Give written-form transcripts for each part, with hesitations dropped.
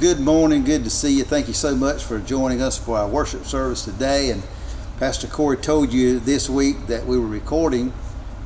good morning. Good to see you. Thank you so much for joining us for our worship service today. And Pastor Corey told you this week that we were recording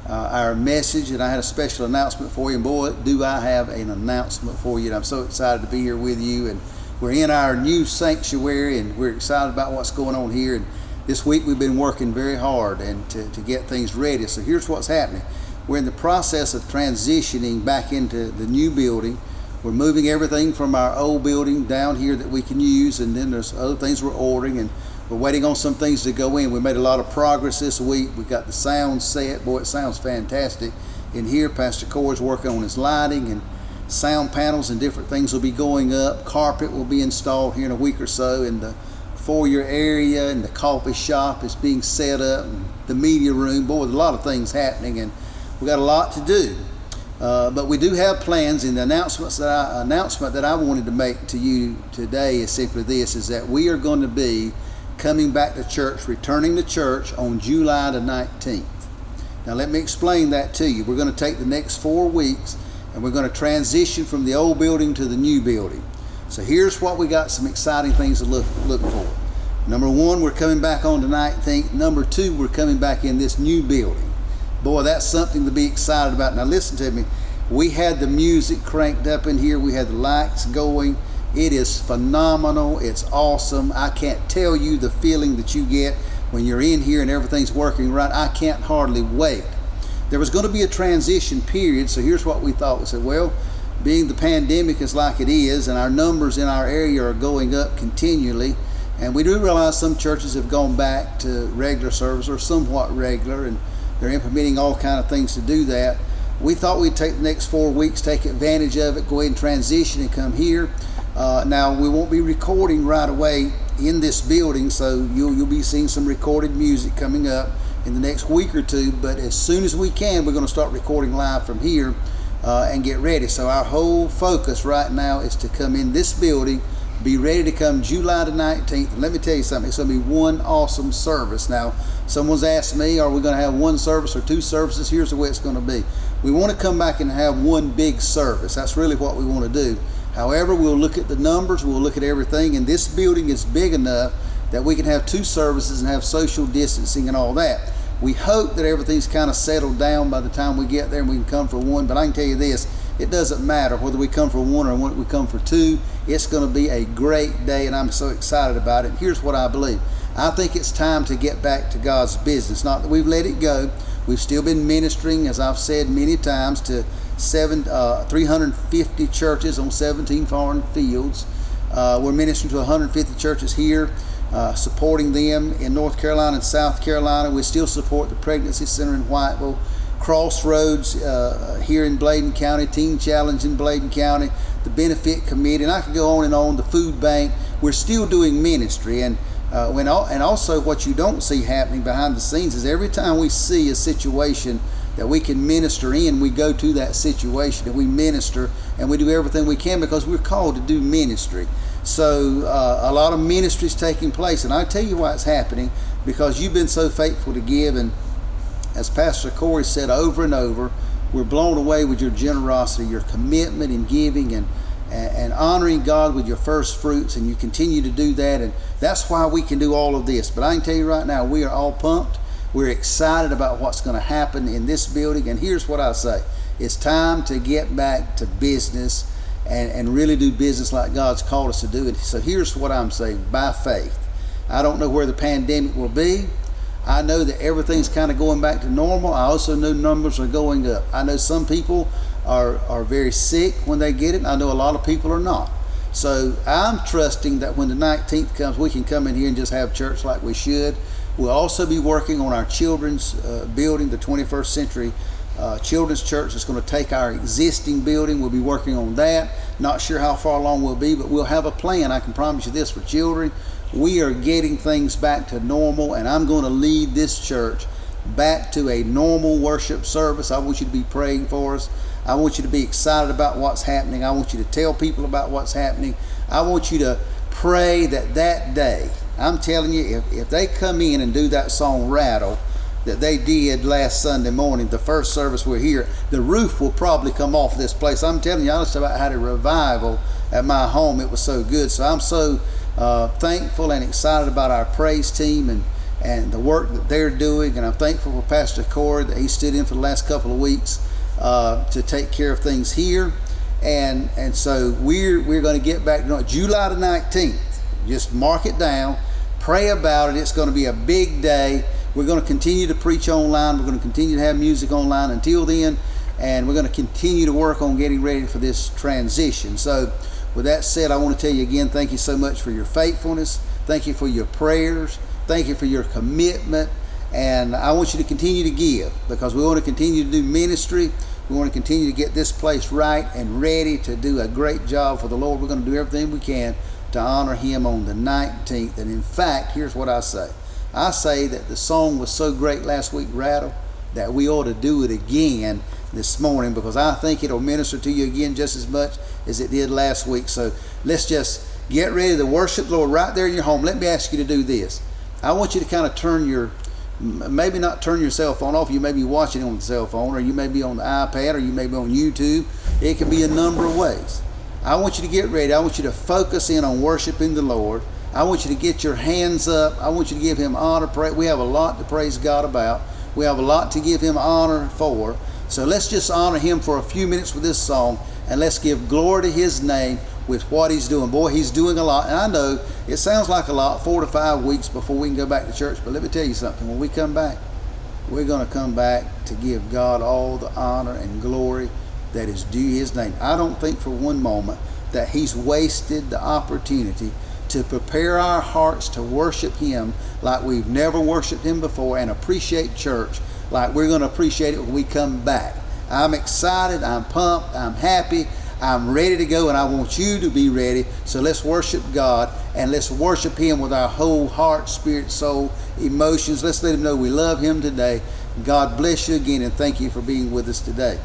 our message, and I had a special announcement for you. And boy, do I have an announcement for you. And I'm so excited to be here with you. And we're in our new sanctuary, and we're excited about what's going on here. And this week we've been working very hard and to get things ready. So here's what's happening. We're in the process of transitioning back into the new building. We're moving everything from our old building down here that we can use, and then there's other things we're ordering, and we're waiting on some things to go in. We made a lot of progress this week. We got the sound set. Boy, it sounds fantastic in here. Pastor Corey's working on his lighting, and sound panels and different things will be going up. Carpet will be installed here in a week or so, and the foyer area and the coffee shop is being set up, and the media room. Boy, there's a lot of things happening, and we got a lot to do. But we do have plans, and the announcement that I wanted to make to you today is simply this, is that we are going to be coming back to church, returning to church on July the 19th. Now let me explain that to you. We're going to take the next 4 weeks, and we're going to transition from the old building to the new building. So here's what we got, some exciting things to look for. Number 1, we're coming back on the 19th. Number 2, we're coming back in this new building. Boy, that's something to be excited about. Now listen to me. We had the music cranked up in here. We had the lights going. It is phenomenal. It's awesome. I can't tell you the feeling that you get when you're in here and everything's working right. I can't hardly wait. There was going to be a transition period, so here's what we thought. We said, well, being the pandemic is like it is, and our numbers in our area are going up continually, and we do realize some churches have gone back to regular service or somewhat regular, and they're implementing all kind of things to do that. We thought we'd take the next 4 weeks, take advantage of it, go ahead and transition and come here. Now, we won't be recording right away in this building, so you'll be seeing some recorded music coming up in the next week or two, but as soon as we can, we're going to start recording live from here and get ready. So our whole focus right now is to come in this building, be ready to come July the 19th. And let me tell you something, it's going to be one awesome service. Now, someone's asked me, are we going to have one service or 2 services? Here's the way it's going to be. We want to come back and have one big service. That's really what we want to do. However, we'll look at the numbers, we'll look at everything, and this building is big enough that we can have 2 services and have social distancing and all that. We hope that everything's kind of settled down by the time we get there and we can come for one, but I can tell you this, it doesn't matter whether we come for 1 or whether we come for 2. It's going to be a great day, and I'm so excited about it. Here's what I believe. I think it's time to get back to God's business. Not that we've let it go. We've still been ministering, as I've said many times, to 350 churches on 17 foreign fields. We're ministering to 150 churches here, supporting them in North Carolina and South Carolina. We still support the Pregnancy Center in Whiteville, Crossroads here in Bladen County, Teen Challenge in Bladen County, the Benefit Committee, and I could go on, the food bank. We're still doing ministry, and also what you don't see happening behind the scenes is every time we see a situation that we can minister in, we go to that situation and we minister, and we do everything we can because we're called to do ministry. So a lot of ministry is taking place, and I'll tell you why it's happening, because you've been so faithful to give, and as Pastor Corey said over and over, we're blown away with your generosity, your commitment in giving and honoring God with your first fruits, and you continue to do that, and that's why we can do all of this. But I can tell you right now, we are all pumped. We're excited about what's going to happen in this building, and here's what I say. It's time to get back to business and really do business like God's called us to do it. So here's what I'm saying, by faith. I don't know where the pandemic will be. I know that everything's kind of going back to normal. I also know numbers are going up. I know some people are very sick when they get it. I know a lot of people are not. So I'm trusting that when the 19th comes, we can come in here and just have church like we should. We'll also be working on our children's building, the 21st Century Children's Church. Is going to take our existing building. We'll be working on that. Not sure how far along we'll be, but we'll have a plan. I can promise you this for children. We are getting things back to normal, and I'm going to lead this church back to a normal worship service. I want you to be praying for us. I want you to be excited about what's happening. I want you to tell people about what's happening. I want you to pray that day, I'm telling you, if they come in and do that song Rattle that they did last Sunday morning, the first service we're here, the roof will probably come off this place. I'm telling you, I just about had a revival at my home. It was so good. So I'm so thankful and excited about our praise team and the work that they're doing. And I'm thankful for Pastor Corey that he stood in for the last couple of weeks to take care of things here. And so we're going to get back to July the 19th. Just mark it down. Pray about it. It's going to be a big day. We're going to continue to preach online. We're going to continue to have music online until then. And we're going to continue to work on getting ready for this transition. So with that said, I want to tell you again, thank you so much for your faithfulness. Thank you for your prayers. Thank you for your commitment. And I want you to continue to give, because we want to continue to do ministry. We want to continue to get this place right and ready to do a great job for the Lord. We're going to do everything we can to honor Him on the 19th. And in fact, here's what I say. I say that the song was so great last week, Rattle, that we ought to do it again this morning, because I think it'll minister to you again just as much as it did last week. So let's just get ready to worship the Lord right there in your home. Let me ask you to do this. I want you to kind of maybe not turn your cell phone off. You may be watching on the cell phone, or you may be on the iPad, or you may be on YouTube. It can be a number of ways. I want you to get ready. I want you to focus in on worshiping the Lord. I want you to get your hands up. I want you to give Him honor. We have a lot to praise God about. We have a lot to give Him honor for. So let's just honor Him for a few minutes with this song, and let's give glory to His name with what He's doing. Boy, He's doing a lot. And I know it sounds like a lot, 4 to 5 weeks before we can go back to church. But let me tell you something. When we come back, we're going to come back to give God all the honor and glory that is due His name. I don't think for one moment that He's wasted the opportunity to prepare our hearts to worship Him like we've never worshiped Him before, and appreciate church like we're going to appreciate it when we come back. I'm excited, I'm pumped, I'm happy, I'm ready to go, and I want you to be ready. So let's worship God, and let's worship Him with our whole heart, spirit, soul, emotions. Let's let Him know we love Him today. God bless you again, and thank you for being with us today.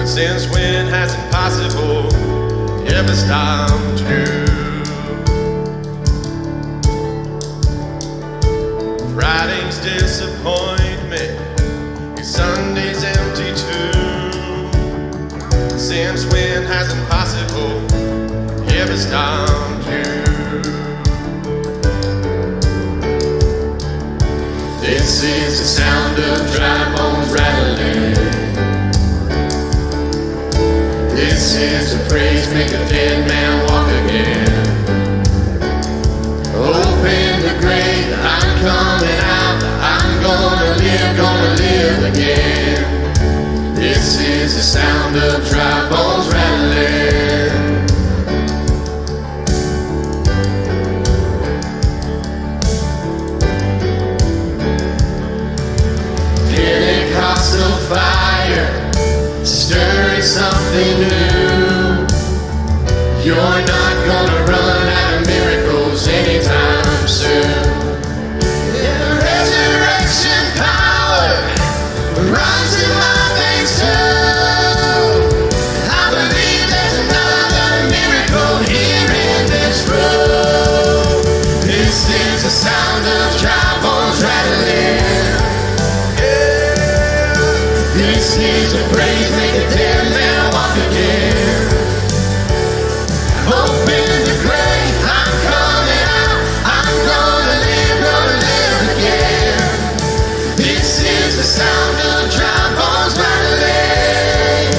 Since when has impossible ever stopped you? Friday's disappointment and Sunday's empty too. Since when has impossible ever stopped you? This is the sound of dry bones rattling. This is a praise, make a dead man walk again. Open the grave, I'm coming out. I'm gonna live again. This is the sound of dry bones rattling. Pentecostal fire, stirring something new. You're not gonna run out of miracles anytime soon. The resurrection power runs in my veins too. I believe there's another miracle here in this room. This is the sound of dry bones rattling. This is a praise, make a dead man walk again. Open the grave, I'm coming out. I'm gonna live again. This is the sound of dry bones rattling.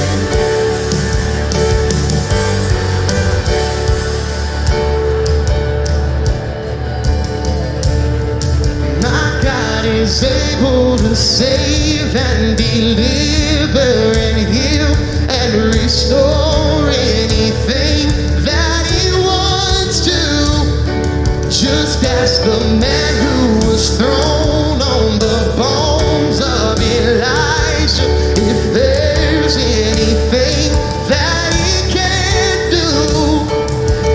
My God is able to save and deliver and heal and restore anything that He wants to. Just ask the man who was thrown on the bones of Elijah if there's anything that He can't do.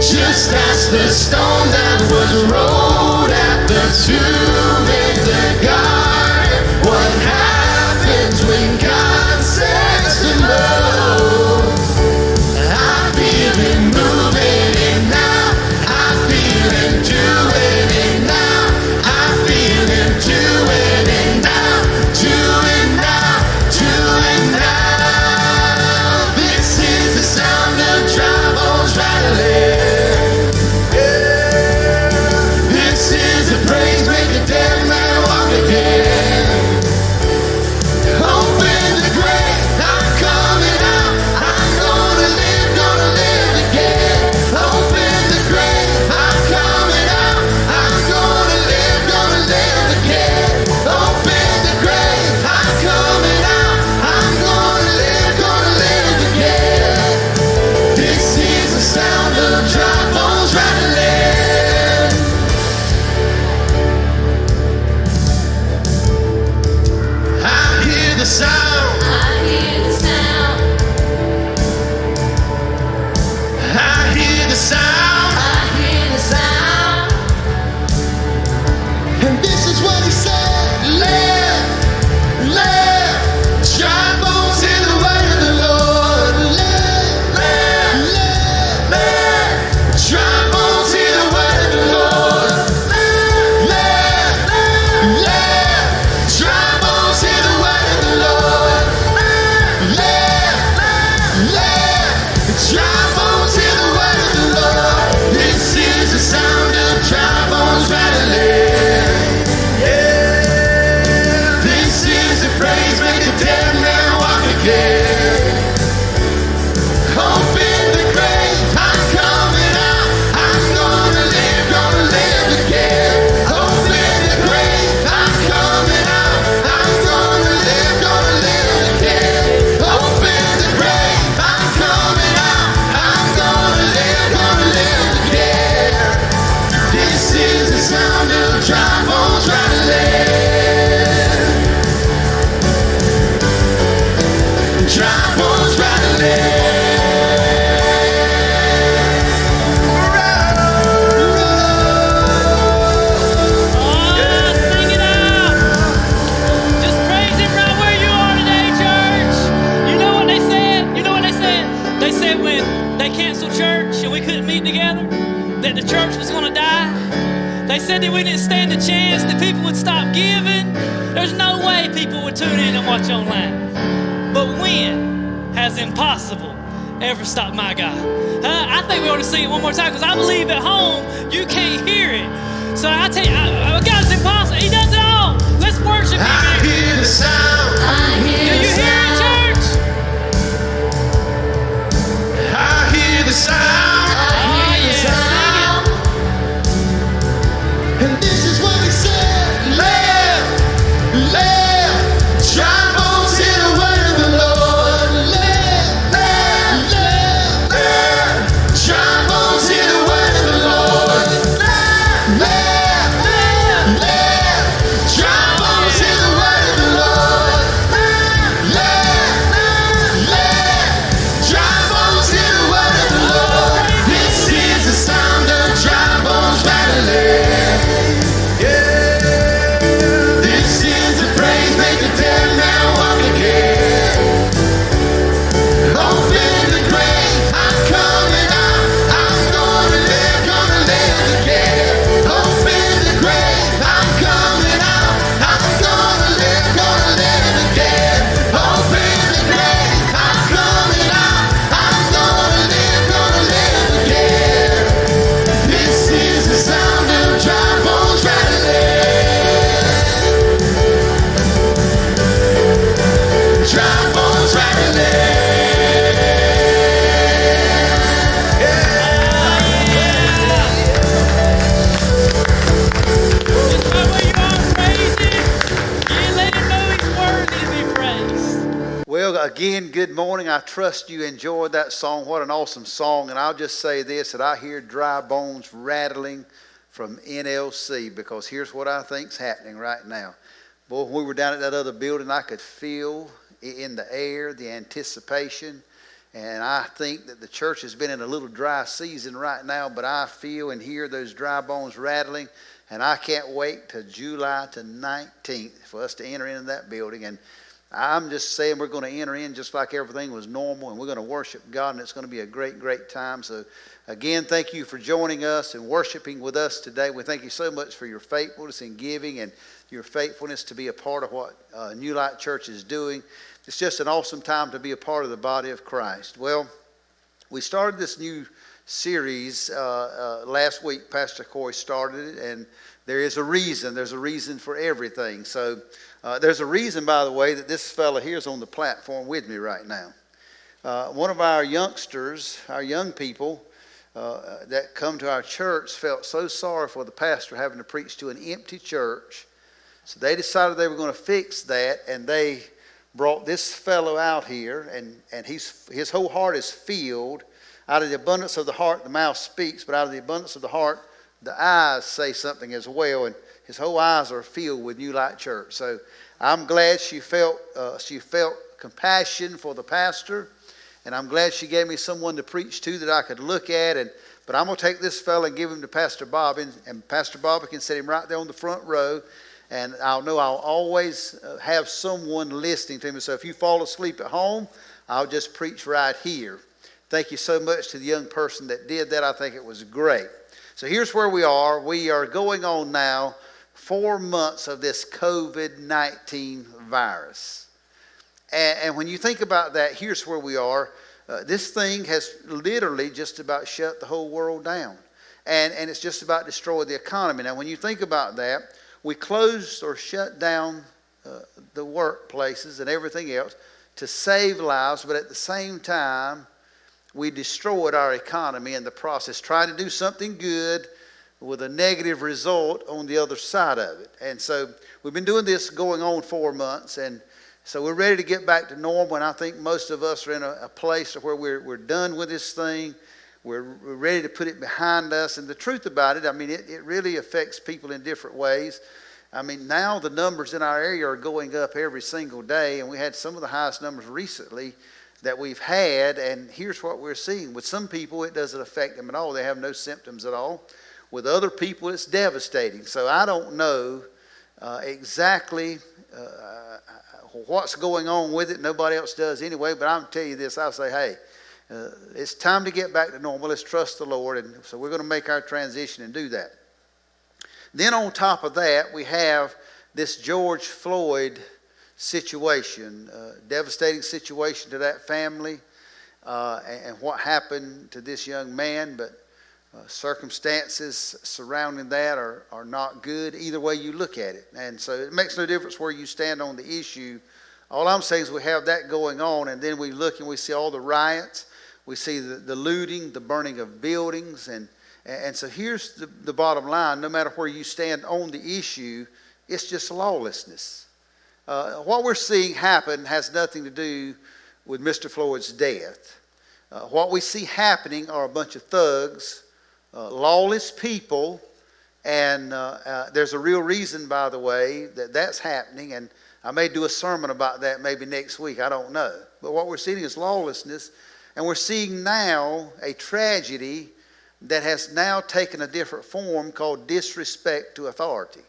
Just ask the stone that was rolled at the tomb in the garden. What happens when God says to the chance that people would stop giving, there's no way people would tune in and watch online. But when has impossible ever stopped my God? I think we ought to sing it one more time, because I believe at home you can't hear it. So I tell you, God's impossible. He does it all. Let's worship Him. I hear the sound. Do you hear it, church? I hear the sound. Oh, yeah. And this is what He said. Let dry bones hear the word of the Lord. Let dry bones hear the word of the Lord. Let dry bones hear the word of the Lord. Let dry bones hear the word of the Lord. This is the sound of dry bones rattling. This is the praise, make the dead man walk again. Open the grave, I'm coming out. I'm gonna live again. Open the grave, I'm coming out. I'm gonna live again. Open the grave, I'm coming out. I'm gonna live again. This is the sound of dry bones rattling. Dry bones rattling. Just right where you are, praise Him. You let Him know He's worthy to be praised. Well, again, good morning. I trust you enjoyed that song. What an awesome song. And I'll just say this, that I hear dry bones rattling from NLC, because here's what I think's happening right now. Boy, when we were down at that other building, I could feel in the air the anticipation. And I think that the church has been in a little dry season right now, but I feel and hear those dry bones rattling. And I can't wait till July to 19th for us to enter into that building. And I'm just saying we're going to enter in just like everything was normal, and we're going to worship God, and it's going to be a great, great time. So again, thank you for joining us and worshiping with us today. We thank you so much for your faithfulness in giving and your faithfulness to be a part of what New Light Church is doing. It's just an awesome time to be a part of the body of Christ. Well, we started this new series last week. Pastor Corey started it, and there is a reason. There's a reason for everything. So there's a reason, by the way, that this fella here is on the platform with me right now. One of our youngsters, our young people that come to our church, felt so sorry for the pastor having to preach to an empty church. So they decided they were going to fix that, and they brought this fellow out here, and his whole heart is filled. Out of the abundance of the heart, the mouth speaks, but out of the abundance of the heart, the eyes say something as well. And his whole eyes are filled with New Light Church. So I'm glad she felt compassion for the pastor, and I'm glad she gave me someone to preach to that I could look at. But I'm going to take this fellow and give him to Pastor Bob, and Pastor Bob can sit him right there on the front row. And I'll always have someone listening to me. So if you fall asleep at home, I'll just preach right here. Thank you so much to the young person that did that. I think it was great. So here's where we are. We are going on now 4 months of this COVID-19 virus. And when you think about that, here's where we are. This thing has literally just about shut the whole world down. And it's just about destroyed the economy. Now, when you think about that, we closed or shut down the workplaces and everything else to save lives, but at the same time, we destroyed our economy in the process, trying to do something good with a negative result on the other side of it. And so we've been doing this going on 4 months, and so we're ready to get back to normal, and I think most of us are in a place where we're done with this thing. We're ready to put it behind us. And the truth about it, I mean, it really affects people in different ways. I mean, now the numbers in our area are going up every single day, and we had some of the highest numbers recently that we've had. And here's what we're seeing. With some people, it doesn't affect them at all. They have no symptoms at all. With other people, it's devastating. So I don't know exactly what's going on with it. Nobody else does anyway. But I'm telling you this, I'll say, hey, it's time to get back to normal. Let's trust the Lord. And so we're going to make our transition and do that. Then on top of that, we have this George Floyd situation, devastating situation to that family, and what happened to this young man. But circumstances surrounding that are not good either way you look at it. And so it makes no difference where you stand on the issue. All I'm saying is we have that going on, and then we look and we see all the riots. We see the looting, the burning of buildings. And so here's the bottom line. No matter where you stand on the issue, it's just lawlessness. What we're seeing happen has nothing to do with Mr. Floyd's death. What we see happening are a bunch of thugs, lawless people, and there's a real reason, by the way, that that's happening. And I may do a sermon about that maybe next week. I don't know. But what we're seeing is lawlessness. And we're seeing now a tragedy that has now taken a different form called disrespect to authority.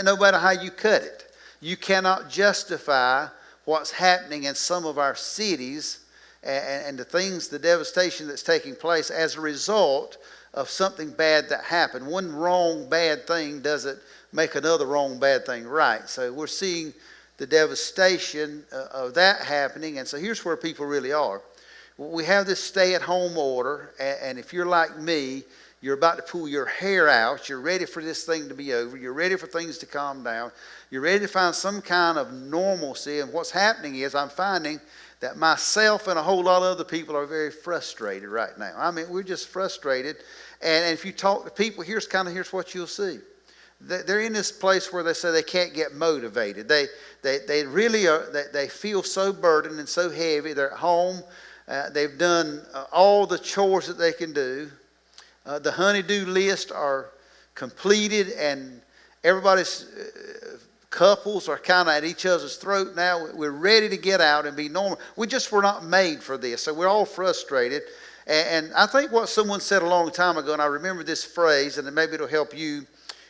No matter how you cut it, you cannot justify what's happening in some of our cities and the devastation that's taking place as a result of something bad that happened. One wrong, bad thing doesn't make another wrong, bad thing right. So we're seeing the devastation of that happening. And so here's where people really are. We have this stay-at-home order, and if you're like me, you're about to pull your hair out. You're ready for this thing to be over. You're ready for things to calm down. You're ready to find some kind of normalcy. And what's happening is I'm finding that myself and a whole lot of other people are very frustrated right now. I mean, we're just frustrated. And if you talk to people, here's what you'll see. They're in this place where they say they can't get motivated. They really are. They feel so burdened and so heavy. They're at home. They've done all the chores that they can do. The honey-do list are completed, and everybody's couples are kind of at each other's throat now. We're ready to get out and be normal. We just were not made for this, so we're all frustrated. And I think what someone said a long time ago, and I remember this phrase, and maybe it'll help you,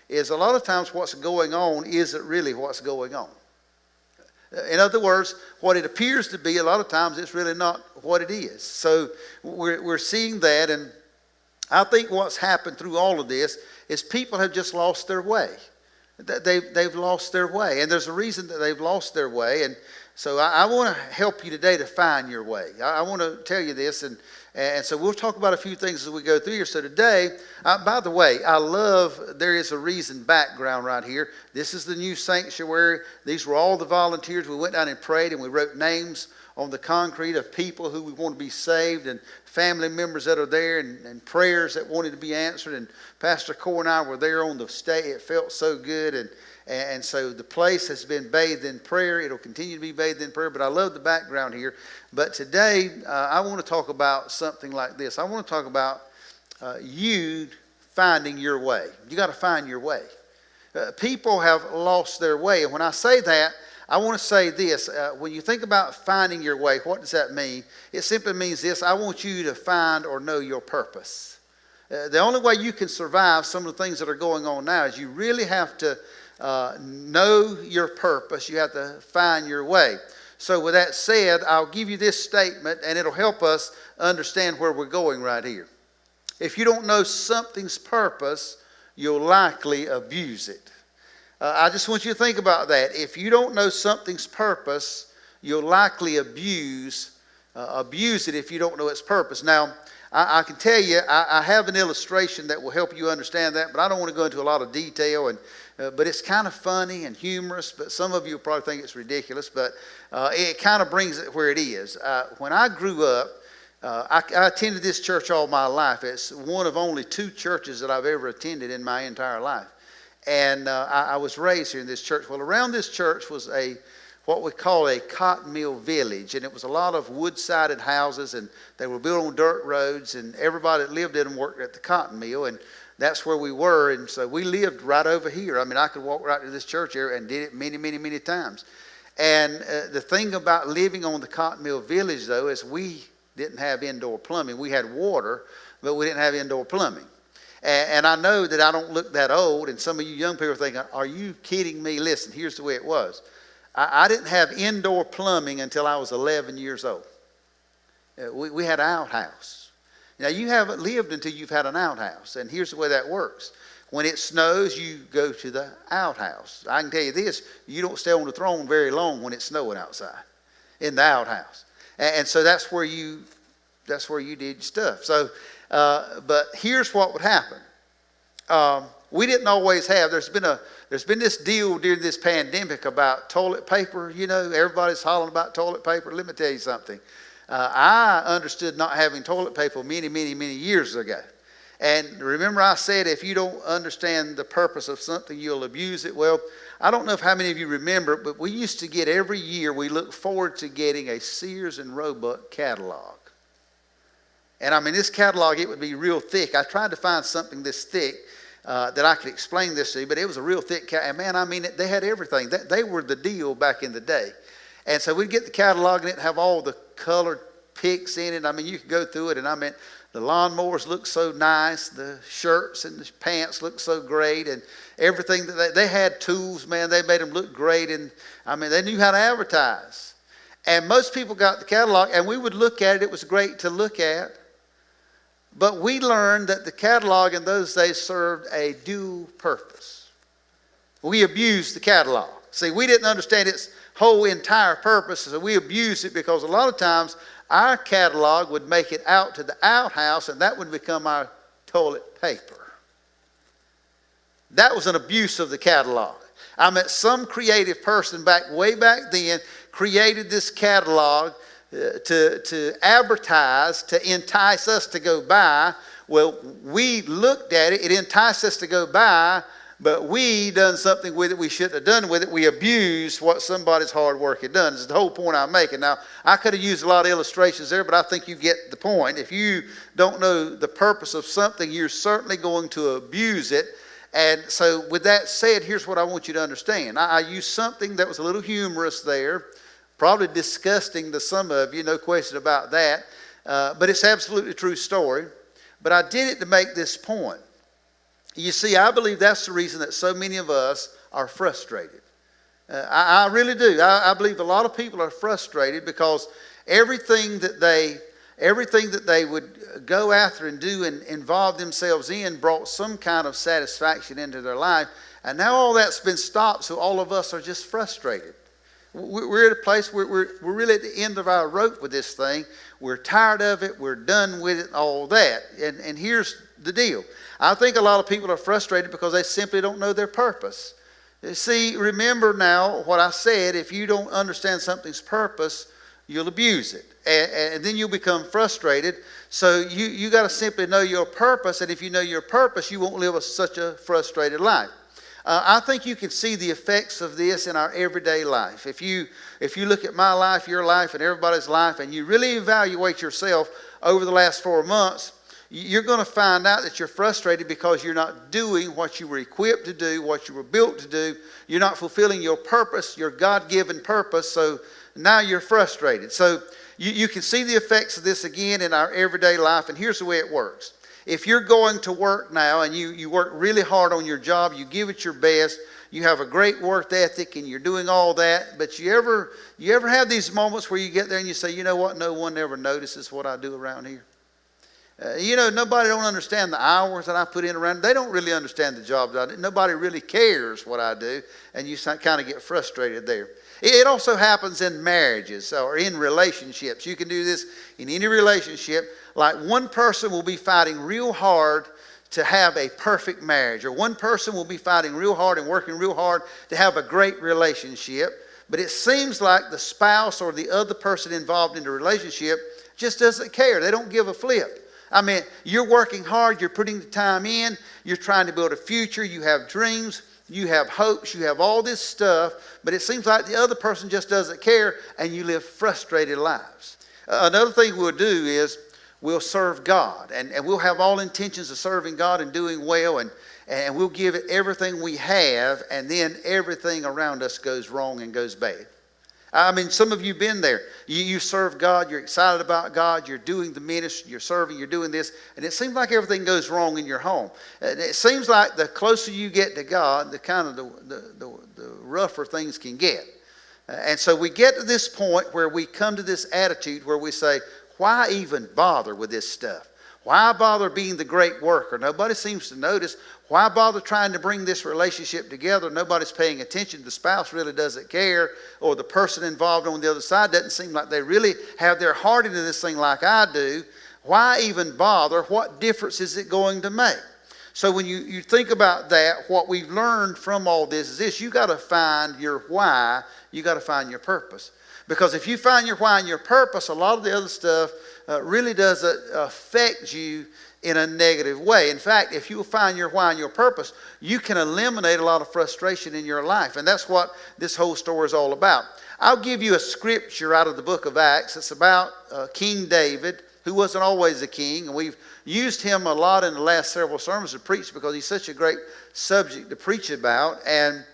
is a lot of times what's going on isn't really what's going on. In other words, what it appears to be, a lot of times it's really not what it is. So we're seeing that, and I think what's happened through all of this is people have just lost their way. They've lost their way, and there's a reason that they've lost their way. And so I want to help you today to find your way. I want to tell you this, and so we'll talk about a few things as we go through here. So today, by the way, I love, there is a reason background right here. This is the new sanctuary. These were all the volunteers. We went down and prayed, and we wrote names on the concrete of people who we want to be saved, and family members that are there, and prayers that wanted to be answered. And Pastor Core and I were there on the stay. It felt so good. And so the place has been bathed in prayer. It'll continue to be bathed in prayer. But I love the background here. But today, I want to talk about something like this. I want to talk about you finding your way. You got to find your way. People have lost their way. And when I say that, I want to say this. When you think about finding your way, what does that mean? It simply means this. I want you to find or know your purpose. The only way you can survive some of the things that are going on now is you really have to know your purpose. You have to find your way. So with that said, I'll give you this statement, and it'll help us understand where we're going right here. If you don't know something's purpose, you'll likely abuse it. I just want you to think about that. If you don't know something's purpose, you'll likely abuse it if you don't know its purpose. Now, I can tell you, I have an illustration that will help you understand that, but I don't want to go into a lot of detail. But it's kind of funny and humorous, but some of you will probably think it's ridiculous, but it kind of brings it where it is. When I grew up, I attended this church all my life. It's one of only 2 churches that I've ever attended in my entire life. And I was raised here in this church. Well, around this church was what we call a cotton mill village, and it was a lot of wood-sided houses, and they were built on dirt roads, and everybody that lived in them worked at the cotton mill, and that's where we were. And so we lived right over here. I mean, I could walk right to this church area and did it many, many, many times. And the thing about living on the cotton mill village, though, is we didn't have indoor plumbing. We had water, but we didn't have indoor plumbing. And I know that I don't look that old, and some of you young people are thinking, are you kidding me? Listen, here's the way it was. I didn't have indoor plumbing until I was 11 years old. We had an outhouse. Now, you haven't lived until you've had an outhouse, and here's the way that works. When it snows, you go to the outhouse. I can tell you this, you don't stay on the throne very long when it's snowing outside in the outhouse. And so that's where you did stuff. So, but here's what would happen. We didn't always have, there's been this deal during this pandemic about toilet paper. You know, everybody's hollering about toilet paper. Let me tell you something. I understood not having toilet paper many, many, many years ago. And remember I said, if you don't understand the purpose of something, you'll abuse it. Well, I don't know how many of you remember, but we used to get every year, we look forward to getting a Sears and Roebuck catalog. And I mean, this catalog, it would be real thick. I tried to find something this thick that I could explain this to you, but it was a real thick catalog. And man, I mean, they had everything. They were the deal back in the day. And so we'd get the catalog and it'd have all the colored pics in it. I mean, you could go through it, and I mean, the lawnmowers looked so nice. The shirts and the pants looked so great, and everything that they had tools, man, they made them look great. And I mean, they knew how to advertise. And most people got the catalog, and we would look at it. It was great to look at. But we learned that the catalog in those days served a dual purpose. We abused the catalog. See, we didn't understand its whole entire purpose, so we abused it, because a lot of times our catalog would make it out to the outhouse, and that would become our toilet paper. That was an abuse of the catalog. I mean, some creative person way back then created this catalog to advertise, to entice us to go buy. Well, we looked at it, it enticed us to go buy, but we done something with it we shouldn't have done with it. We abused what somebody's hard work had done. This is the whole point I'm making. Now, I could have used a lot of illustrations there, but I think you get the point. If you don't know the purpose of something, you're certainly going to abuse it. And so with that said, here's what I want you to understand. I used something that was a little humorous there, probably disgusting to some of you, no question about that. But it's absolutely a true story. But I did it to make this point. You see, I believe that's the reason that so many of us are frustrated. I really do. I believe a lot of people are frustrated because everything that they would go after and do and involve themselves in brought some kind of satisfaction into their life. And now all that's been stopped, so all of us are just frustrated. We're at a place where we're really at the end of our rope with this thing. We're tired of it. We're done with it, all that. And here's the deal. I think a lot of people are frustrated because they simply don't know their purpose. See, remember now what I said. If you don't understand something's purpose, you'll abuse it. And then you'll become frustrated. So you got to simply know your purpose. And if you know your purpose, you won't live such a frustrated life. I think you can see the effects of this in our everyday life. If you look at my life, your life, and everybody's life, and you really evaluate yourself over the last 4 months, you're going to find out that you're frustrated because you're not doing what you were equipped to do, what you were built to do. You're not fulfilling your purpose, your God-given purpose, so now you're frustrated. So you can see the effects of this again in our everyday life, and here's the way it works. If you're going to work now and you work really hard on your job, you give it your best, you have a great work ethic and you're doing all that, but you ever have these moments where you get there and you say, you know what, no one ever notices what I do around here? Nobody don't understand the hours that I put in around. They don't really understand the job that I do. Nobody really cares what I do, and you kind of get frustrated there. It also happens in marriages or in relationships. You can do this in any relationship. Like one person will be fighting real hard to have a perfect marriage, or one person will be fighting real hard and working real hard to have a great relationship. But it seems like the spouse or the other person involved in the relationship just doesn't care. They don't give a flip. I mean, you're working hard, you're putting the time in, you're trying to build a future, you have dreams, you have hopes, you have all this stuff, but it seems like the other person just doesn't care, and you live frustrated lives. Another thing we'll do is we'll serve God, and we'll have all intentions of serving God and doing well, and we'll give it everything we have, and then everything around us goes wrong and goes bad. I mean, some of you have been there. You serve God, you're excited about God, you're doing the ministry, you're serving, you're doing this, and it seems like everything goes wrong in your home. And it seems like the closer you get to God, the kind of the rougher things can get. And so we get to this point where we come to this attitude where we say, why even bother with this stuff? Why bother being the great worker? Nobody seems to notice. Why bother trying to bring this relationship together? Nobody's paying attention. The spouse really doesn't care, or the person involved on the other side doesn't seem like they really have their heart into this thing like I do. Why even bother? What difference is it going to make? So when you think about that, what we've learned from all this is this: you got to find your why, you got to find your purpose. Because if you find your why and your purpose, a lot of the other stuff really doesn't affect you in a negative way. In fact, if you find your why and your purpose, you can eliminate a lot of frustration in your life. And that's what this whole story is all about. I'll give you a scripture out of the book of Acts. It's about King David, who wasn't always a king. And we've used him a lot in the last several sermons to preach because he's such a great subject to preach about. And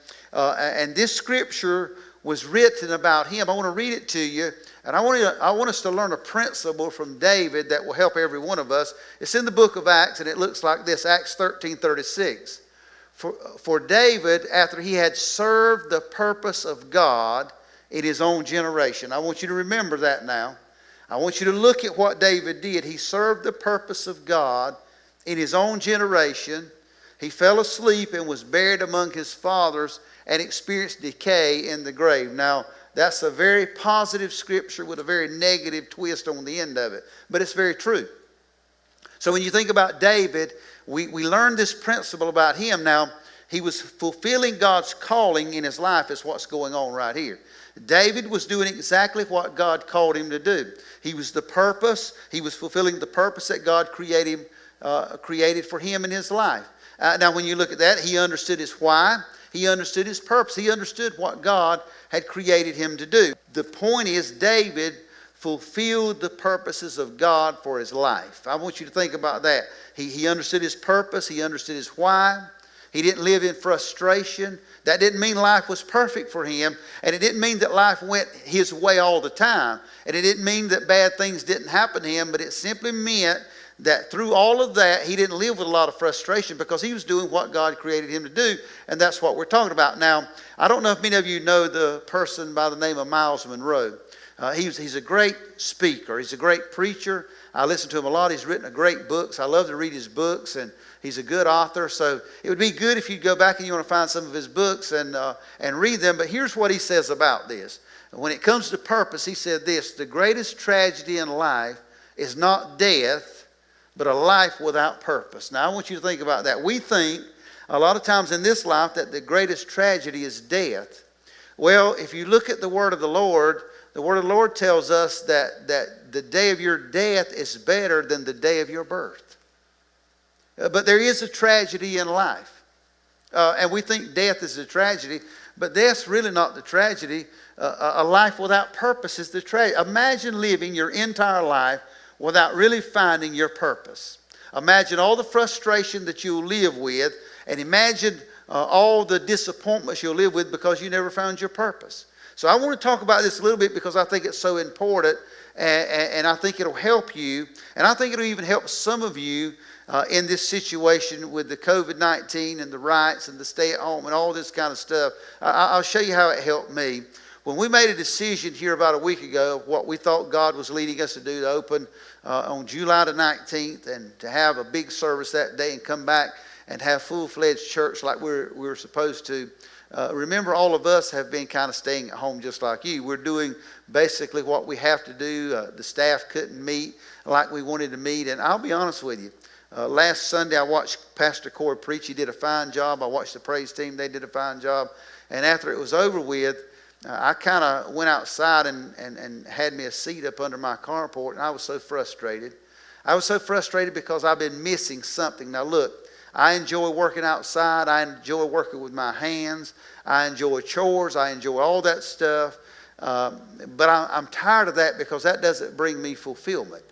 this scripture was written about him. I want to read it to you. And I want us to learn a principle from David that will help every one of us. It's in the book of Acts, and it looks like this: Acts 13:36. For David, after he had served the purpose of God in his own generation. I want you to remember that now. I want you to look at what David did. He served the purpose of God in his own generation. He fell asleep and was buried among his fathers and experienced decay in the grave. Now, that's a very positive scripture with a very negative twist on the end of it. But it's very true. So when you think about David, we learned this principle about him. Now, he was fulfilling God's calling in his life is what's going on right here. David was doing exactly what God called him to do. He was the purpose. He was fulfilling the purpose that God created for him in his life. Now, when you look at that, he understood his why. He understood his purpose. He understood what God had created him to do. The point is, David fulfilled the purposes of God for his life. I want you to think about that. He understood his purpose. He understood his why. He didn't live in frustration. That didn't mean life was perfect for him. And it didn't mean that life went his way all the time. And it didn't mean that bad things didn't happen to him. But it simply meant that through all of that, he didn't live with a lot of frustration because he was doing what God created him to do. And that's what we're talking about. Now, I don't know if many of you know the person by the name of Miles Monroe. He's a great speaker. He's a great preacher. I listen to him a lot. He's written great books. I love to read his books, and he's a good author. So it would be good if you'd go back and you want to find some of his books and read them. But here's what he says about this. When it comes to purpose, he said this: the greatest tragedy in life is not death, but a life without purpose. Now, I want you to think about that. We think a lot of times in this life that the greatest tragedy is death. Well, if you look at the word of the Lord tells us that the day of your death is better than the day of your birth. But there is a tragedy in life. And we think death is a tragedy, but death's really not the tragedy. A life without purpose is the tragedy. Imagine living your entire life without really finding your purpose. Imagine all the frustration that you'll live with, and imagine all the disappointments you'll live with because you never found your purpose. So I want to talk about this a little bit because I think it's so important, and I think it'll help you, and I think it'll even help some of you in this situation with the COVID-19 and the riots and the stay at home and all this kind of stuff. I'll show you how it helped me. When we made a decision here about a week ago of what we thought God was leading us to do, to open on July the 19th and to have a big service that day and come back and have full-fledged church like we were supposed to. Remember, all of us have been kind of staying at home just like you. We're doing basically what we have to do. The staff couldn't meet like we wanted to meet. And I'll be honest with you. Last Sunday I watched Pastor Corey preach. He did a fine job. I watched the praise team. They did a fine job. And after it was over with, I kind of went outside and had me a seat up under my carport, and I was so frustrated. I was so frustrated because I've been missing something. Now look, I enjoy working outside. I enjoy working with my hands. I enjoy chores. I enjoy all that stuff. But I'm tired of that because that doesn't bring me fulfillment.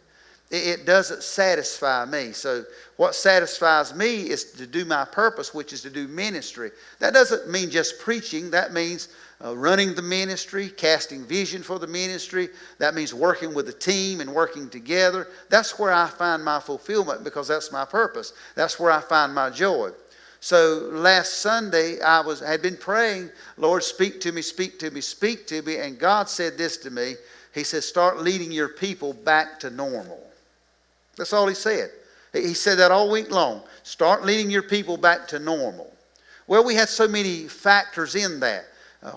It doesn't satisfy me. So what satisfies me is to do my purpose, which is to do ministry. That doesn't mean just preaching. That means running the ministry, casting vision for the ministry. That means working with a team and working together. That's where I find my fulfillment because that's my purpose. That's where I find my joy. So last Sunday I had been praying, Lord, speak to me, speak to me, speak to me. And God said this to me. He said, start leading your people back to normal. That's all he said. He said that all week long. Start leading your people back to normal. Well, we had so many factors in that.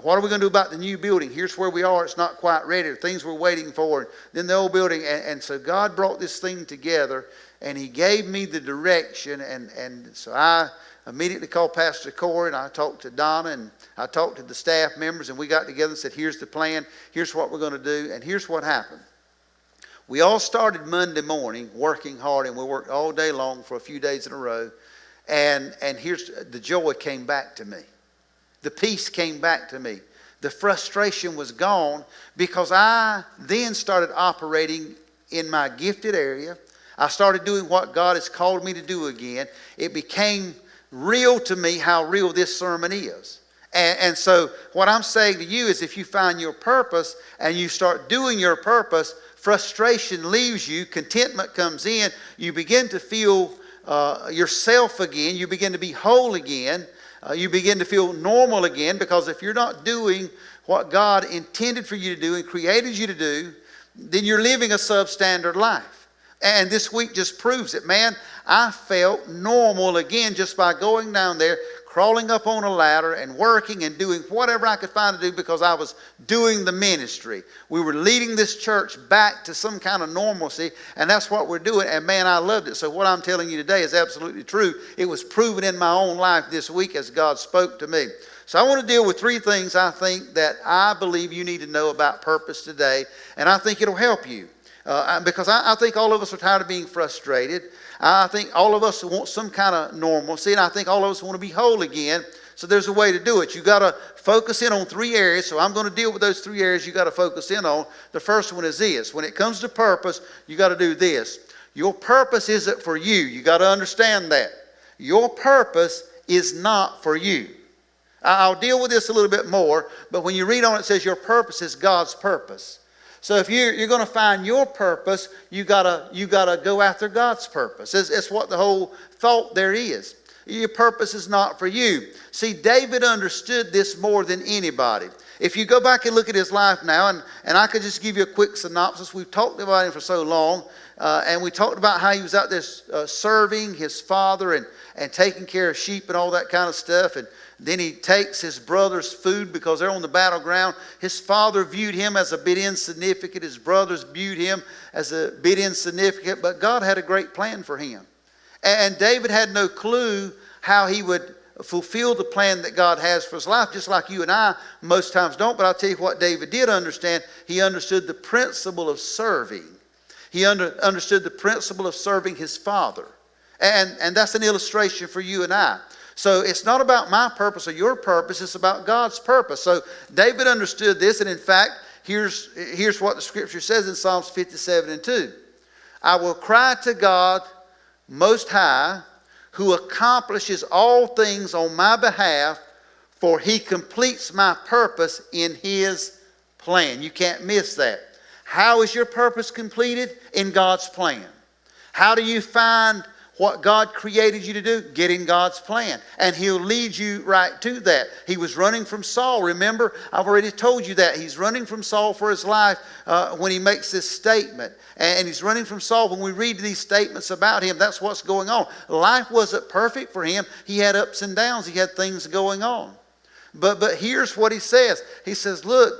What are we going to do about the new building? Here's where we are. It's not quite ready. Things we're waiting for. Then the old building. And so God brought this thing together, and He gave me the direction. And so I immediately called Pastor Corey, and I talked to Donna, and I talked to the staff members, and we got together and said, here's the plan. Here's what we're going to do. And here's what happened. We all started Monday morning working hard, and we worked all day long for a few days in a row. And here's the joy came back to me. The peace came back to me. The frustration was gone because I then started operating in my gifted area. I started doing what God has called me to do again. It became real to me how real this sermon is. And so what I'm saying to you is if you find your purpose and you start doing your purpose, frustration leaves you, contentment comes in, you begin to feel yourself again, you begin to be whole again. You begin to feel normal again, because if you're not doing what God intended for you to do and created you to do, then you're living a substandard life. And this week just proves it. Man, I felt normal again just by going down there, crawling up on a ladder and working and doing whatever I could find to do because I was doing the ministry. We were leading this church back to some kind of normalcy, and that's what we're doing. And man, I loved it. So what I'm telling you today is absolutely true. It was proven in my own life this week as God spoke to me. So I want to deal with three things I think that I believe you need to know about purpose today, and I think it'll help you. Because I think all of us are tired of being frustrated. I think all of us want some kind of normalcy, and I think all of us want to be whole again. So there's a way to do it. You got to focus in on three areas. So I'm going to deal with those three areas you got to focus in on. The first one is this. When it comes to purpose, you got to do this. Your purpose isn't for you. You got to understand that. Your purpose is not for you. I'll deal with this a little bit more, but when you read on it, it says your purpose is God's purpose. So if you're going to find your purpose, you gotta go after God's purpose. It's what the whole thought there is. Your purpose is not for you. See, David understood this more than anybody. If you go back and look at his life now, and I could just give you a quick synopsis. We've talked about him for so long, and we talked about how he was out there serving his father and taking care of sheep and all that kind of stuff. And then he takes his brother's food because they're on the battleground. His father viewed him as a bit insignificant. His brothers viewed him as a bit insignificant. But God had a great plan for him. And David had no clue how he would fulfill the plan that God has for his life, just like you and I most times don't. But I'll tell you what David did understand. He understood the principle of serving. He understood the principle of serving his father. And that's an illustration for you and I. So it's not about my purpose or your purpose, it's about God's purpose. So David understood this, and in fact, here's what the scripture says in Psalms 57:2. I will cry to God Most High, who accomplishes all things on my behalf, for He completes my purpose in His plan. You can't miss that. How is your purpose completed? In God's plan. How do you find what God created you to do? Get in God's plan, and He'll lead you right to that. He was running from Saul. Remember, I've already told you that. He's running from Saul for his life when he makes this statement. And he's running from Saul. When we read these statements about him, that's what's going on. Life wasn't perfect for him. He had ups and downs. He had things going on. But here's what he says. He says, look,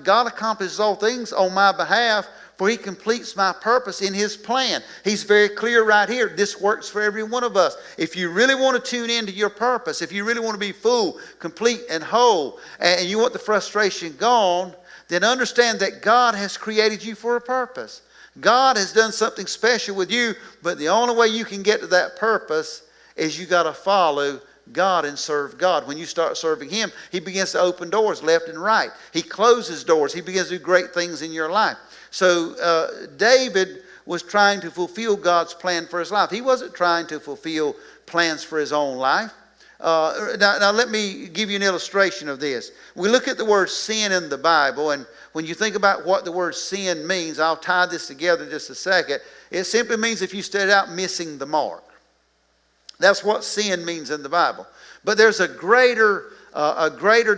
God accomplishes all things on my behalf, for He completes my purpose in His plan. He's very clear right here. This works for every one of us. If you really want to tune into your purpose, if you really want to be full, complete, and whole, and you want the frustration gone, then understand that God has created you for a purpose. God has done something special with you, but the only way you can get to that purpose is you got to follow God and serve God. When you start serving Him, He begins to open doors left and right. He closes doors. He begins to do great things in your life. So David was trying to fulfill God's plan for his life. He wasn't trying to fulfill plans for his own life. Now let me give you an illustration of this. We look at the word sin in the Bible, and when you think about what the word sin means, I'll tie this together in just a second. It simply means, if you study it out, missing the mark. That's what sin means in the Bible. But there's a greater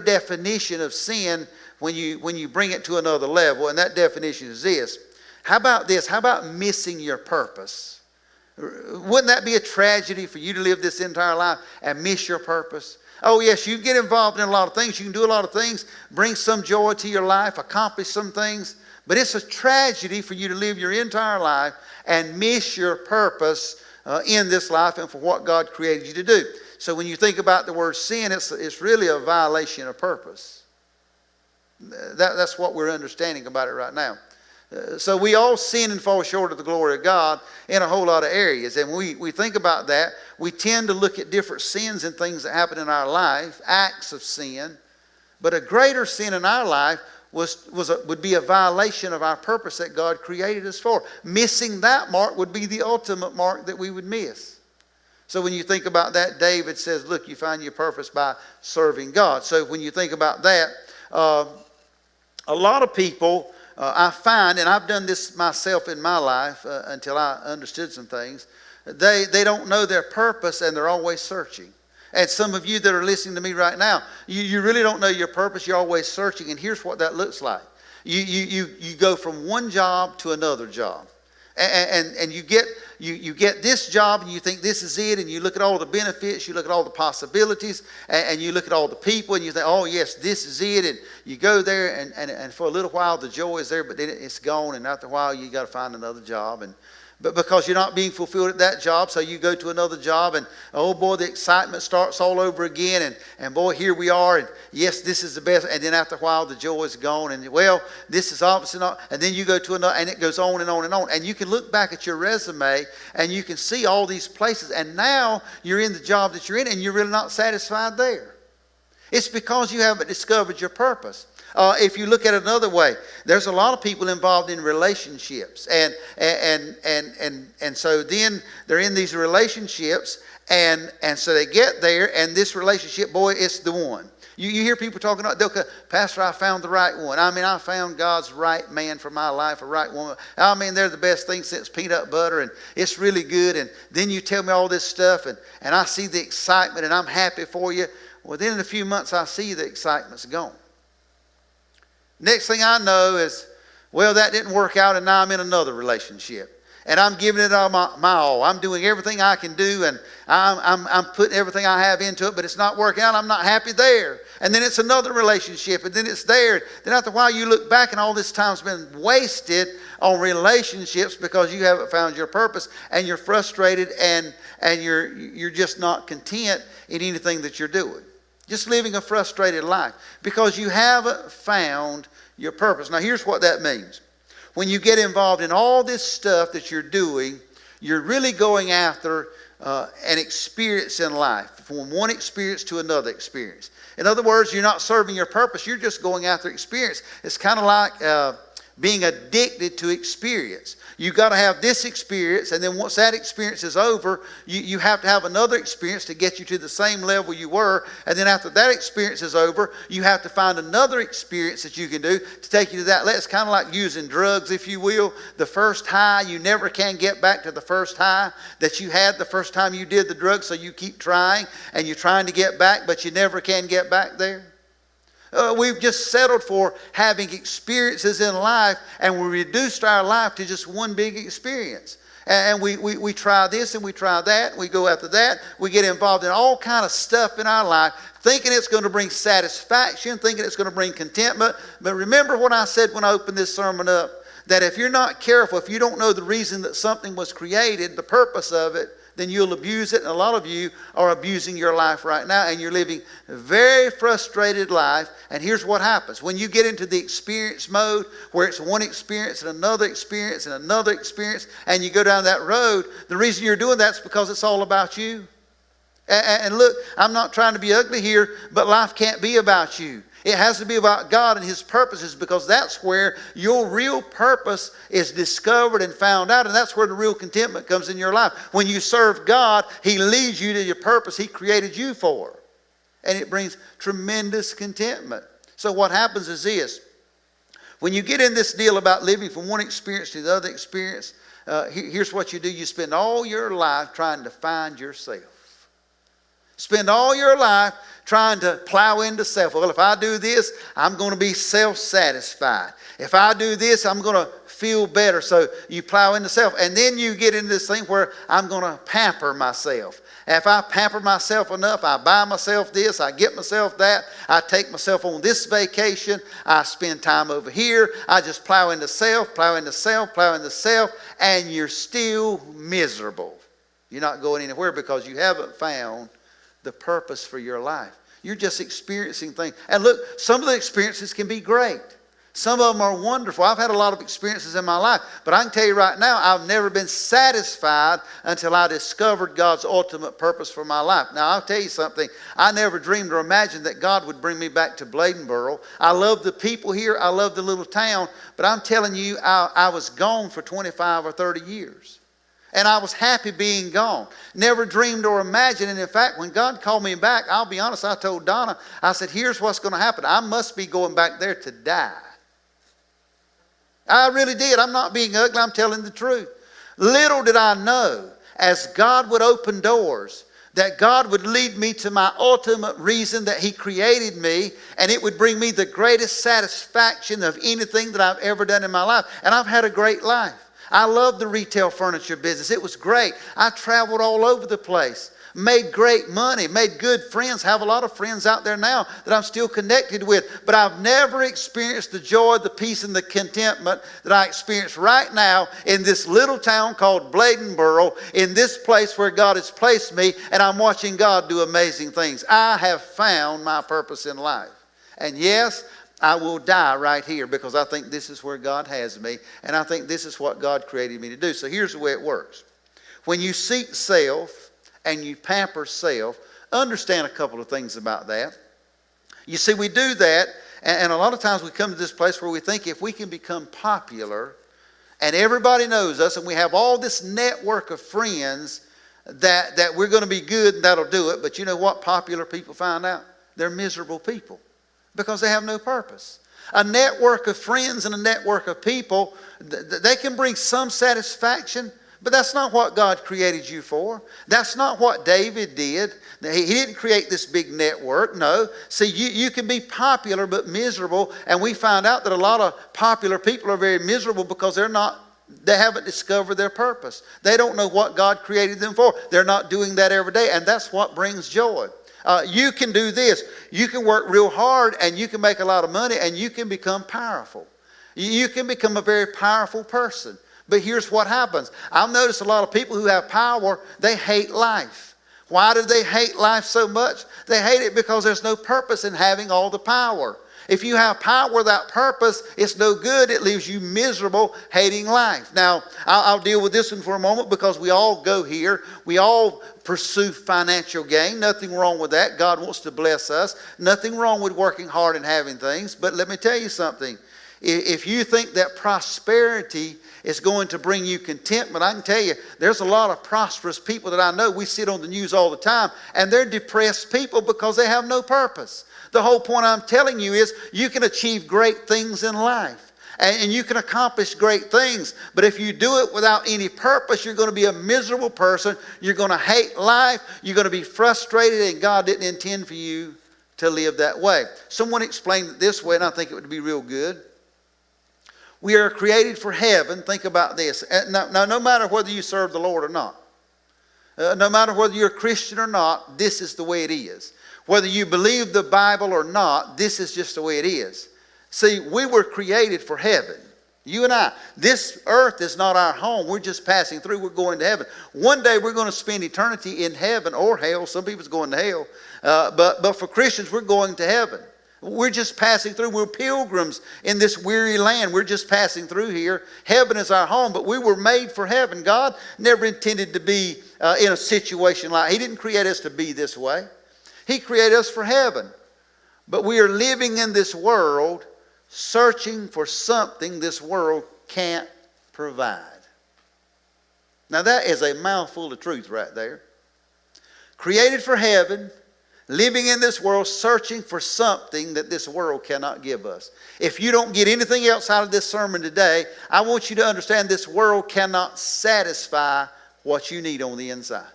definition of sin when you bring it to another level, and that definition is this. How about this? How about missing your purpose? Wouldn't that be a tragedy for you to live this entire life and miss your purpose? Oh, yes, you get involved in a lot of things. You can do a lot of things, bring some joy to your life, accomplish some things. But it's a tragedy for you to live your entire life and miss your purpose in this life and for what God created you to do. So when you think about the word sin, it's really a violation of purpose. That's what we're understanding about it right now. So we all sin and fall short of the glory of God in a whole lot of areas. And when we think about that, we tend to look at different sins and things that happen in our life, acts of sin. But a greater sin in our life would be a violation of our purpose that God created us for. Missing that mark would be the ultimate mark that we would miss. So when you think about that, David says, look, you find your purpose by serving God. So when you think about that, a lot of people, I find, and I've done this myself in my life until I understood some things, they don't know their purpose and they're always searching. And some of you that are listening to me right now, you really don't know your purpose. You're always searching. And here's what that looks like. You go from one job to another job. And you get this job and you think this is it, and you look at all the benefits, you look at all the possibilities, and you look at all the people and you think, oh yes, this is it. And you go there and for a little while the joy is there, but then it's gone, and after a while you got to find another job. But because you're not being fulfilled at that job, so you go to another job, and oh boy, the excitement starts all over again, and boy, here we are, and yes, this is the best, and then after a while the joy is gone, and well, this is obviously not, and then you go to another, and it goes on and on and on, and you can look back at your resume, and you can see all these places, and now you're in the job that you're in, and you're really not satisfied there. It's because you haven't discovered your purpose. If you look at it another way, there's a lot of people involved in relationships, and so then they're in these relationships, and so they get there, and this relationship, boy, it's the one. You hear people talking about, they'll go, Pastor, I found the right one. I mean, I found God's right man for my life, a right woman. I mean, they're the best thing since peanut butter, and it's really good. And then you tell me all this stuff, and I see the excitement, and I'm happy for you. Well, then in a few months, I see the excitement's gone. Next thing I know is, well, that didn't work out, and now I'm in another relationship. And I'm giving it all my all. I'm doing everything I can do, and I'm putting everything I have into it, but it's not working out. I'm not happy there. And then it's another relationship, and then it's there. Then after a while, you look back, and all this time's been wasted on relationships because you haven't found your purpose, and you're frustrated, and you're just not content in anything that you're doing. Just living a frustrated life because you haven't found your purpose. Now, here's what that means. When you get involved in all this stuff that you're doing, you're really going after an experience in life, from one experience to another experience. In other words, you're not serving your purpose. You're just going after experience. It's kind of like being addicted to experience. You've got to have this experience, and then once that experience is over, you have to have another experience to get you to the same level you were. And then after that experience is over, you have to find another experience that you can do to take you to that level. It's kind of like using drugs, if you will. The first high, you never can get back to the first high that you had the first time you did the drug, so you keep trying, and you're trying to get back, but you never can get back there. We've just settled for having experiences in life, and we reduced our life to just one big experience. And we try this and we try that. We go after that. We get involved in all kind of stuff in our life, thinking it's going to bring satisfaction, thinking it's going to bring contentment. But remember what I said when I opened this sermon up, that if you're not careful, if you don't know the reason that something was created, the purpose of it, then you'll abuse it. And a lot of you are abusing your life right now, and you're living a very frustrated life. And here's what happens. When you get into the experience mode, where it's one experience and another experience and another experience, and you go down that road, the reason you're doing that is because it's all about you. And look, I'm not trying to be ugly here, but life can't be about you. It has to be about God and His purposes, because that's where your real purpose is discovered and found out, and that's where the real contentment comes in your life. When you serve God, He leads you to your purpose He created you for, and it brings tremendous contentment. So what happens is this. When you get in this deal about living from one experience to the other experience, here's what you do. You spend all your life trying to find yourself. Spend all your life trying to plow into self. Well, if I do this, I'm going to be self-satisfied. If I do this, I'm going to feel better. So you plow into self. And then you get into this thing where I'm going to pamper myself. If I pamper myself enough, I buy myself this, I get myself that, I take myself on this vacation, I spend time over here, I just plow into self, plow into self, plow into self, and you're still miserable. You're not going anywhere because you haven't found the purpose for your life. You're just experiencing things. And look, some of the experiences can be great. Some of them are wonderful. I've had a lot of experiences in my life, but I can tell you right now, I've never been satisfied until I discovered God's ultimate purpose for my life. Now, I'll tell you something. I never dreamed or imagined that God would bring me back to Bladenboro. I love the people here. I love the little town, but I'm telling you, I was gone for 25 or 30 years. And I was happy being gone. Never dreamed or imagined. And in fact, when God called me back, I'll be honest, I told Donna, I said, here's what's going to happen. I must be going back there to die. I really did. I'm not being ugly. I'm telling the truth. Little did I know, as God would open doors, that God would lead me to my ultimate reason that He created me, and it would bring me the greatest satisfaction of anything that I've ever done in my life. And I've had a great life. I love the retail furniture business. It was great. I traveled all over the place. Made great money, made good friends, have a lot of friends out there now that I'm still connected with. But I've never experienced the joy, the peace, and the contentment that I experience right now in this little town called Bladenboro, in this place where God has placed me, and I'm watching God do amazing things. I have found my purpose in life. And yes, I will die right here because I think this is where God has me, and I think this is what God created me to do. So here's the way it works. When you seek self, and you pamper self, understand a couple of things about that. You see, we do that, and a lot of times we come to this place where we think if we can become popular, and everybody knows us, and we have all this network of friends, that we're going to be good, and that'll do it. But you know what popular people find out? They're miserable people because they have no purpose. A network of friends and a network of people, they can bring some satisfaction, but that's not what God created you for. That's not what David did. He didn't create this big network. No. See, you can be popular but miserable. And we find out that a lot of popular people are very miserable because they haven't discovered their purpose. They don't know what God created them for. They're not doing that every day. And that's what brings joy. You can do this. You can work real hard and you can make a lot of money and you can become powerful. You can become a very powerful person. But here's what happens. I've noticed a lot of people who have power, they hate life. Why do they hate life so much? They hate it because there's no purpose in having all the power. If you have power without purpose, it's no good. It leaves you miserable, hating life. Now, I'll deal with this one for a moment because we all go here. We all pursue financial gain. Nothing wrong with that. God wants to bless us. Nothing wrong with working hard and having things. But let me tell you something. If you think that prosperity is going to bring you contentment, I can tell you there's a lot of prosperous people that I know. We sit on the news all the time, and they're depressed people because they have no purpose. The whole point I'm telling you is you can achieve great things in life, and you can accomplish great things. But if you do it without any purpose, you're going to be a miserable person. You're going to hate life. You're going to be frustrated, and God didn't intend for you to live that way. Someone explained it this way, and I think it would be real good. We are created for heaven. Think about this. Now, no matter whether you serve the Lord or not, no matter whether you're a Christian or not, this is the way it is. Whether you believe the Bible or not, this is just the way it is. See, we were created for heaven. You and I. This earth is not our home. We're just passing through. We're going to heaven. One day we're going to spend eternity in heaven or hell. Some people's going to hell. But for Christians, we're going to heaven. We're just passing through. We're pilgrims in this weary land. We're just passing through here. Heaven is our home, but we were made for heaven. God never intended to be in a situation like He didn't create us to be this way. He created us for heaven. But we are living in this world searching for something this world can't provide. Now that is a mouthful of truth right there. Created for heaven, living in this world, searching for something that this world cannot give us. If you don't get anything else out of this sermon today, I want you to understand this world cannot satisfy what you need on the inside.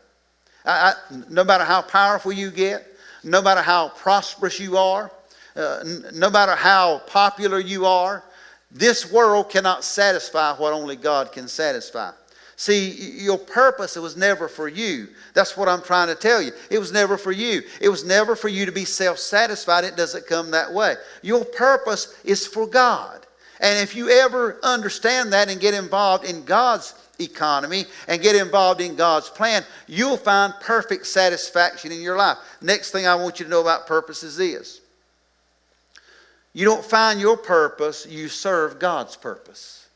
No matter how powerful you get, no matter how prosperous you are, no matter how popular you are, this world cannot satisfy what only God can satisfy. See, your purpose, it was never for you. That's what I'm trying to tell you. It was never for you. It was never for you to be self-satisfied. It doesn't come that way. Your purpose is for God. And if you ever understand that and get involved in God's economy and get involved in God's plan, you'll find perfect satisfaction in your life. Next thing I want you to know about purpose is this. You don't find your purpose, you serve God's purpose.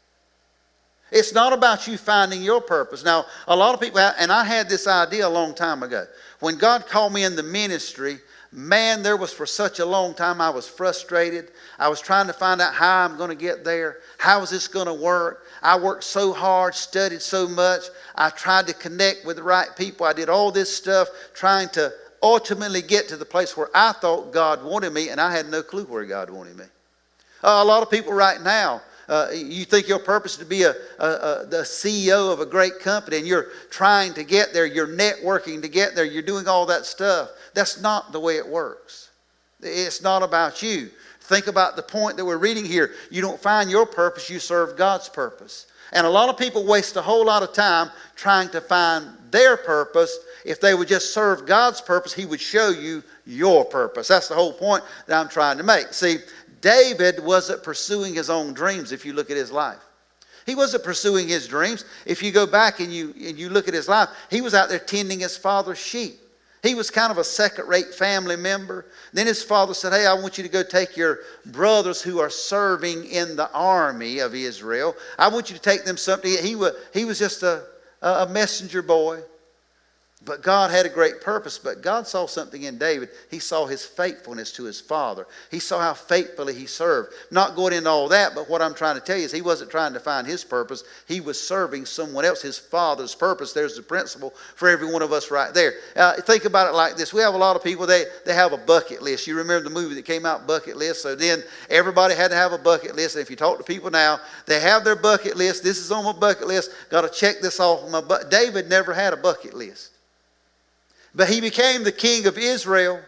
It's not about you finding your purpose. Now, a lot of people, and I had this idea a long time ago. When God called me in the ministry, man, there was for such a long time I was frustrated. I was trying to find out how I'm going to get there. How is this going to work? I worked so hard, studied so much. I tried to connect with the right people. I did all this stuff trying to ultimately get to the place where I thought God wanted me, and I had no clue where God wanted me. A lot of people right now, you think your purpose is to be the CEO of a great company, and you're trying to get there, you're networking to get there, you're doing all that stuff. That's not the way it works. It's not about you. Think about the point that we're reading here. You don't find your purpose, you serve God's purpose. And a lot of people waste a whole lot of time trying to find their purpose. If they would just serve God's purpose, He would show you your purpose. That's the whole point that I'm trying to make. See, David wasn't pursuing his own dreams if you look at his life. He wasn't pursuing his dreams. If you go back and you look at his life, he was out there tending his father's sheep. He was kind of a second-rate family member. Then his father said, hey, I want you to go take your brothers who are serving in the army of Israel. I want you to take them something. He was just a messenger boy. But God had a great purpose. But God saw something in David. He saw his faithfulness to his father. He saw how faithfully he served. Not going into all that, but what I'm trying to tell you is he wasn't trying to find his purpose. He was serving someone else, his father's purpose. There's the principle for every one of us right there. Think about it like this. We have a lot of people, they have a bucket list. You remember the movie that came out, Bucket List? So then everybody had to have a bucket list. And if you talk to people now, they have their bucket list. This is on my bucket list. Got to check this off on my bucket. David never had a bucket list. But he became the king of Israel,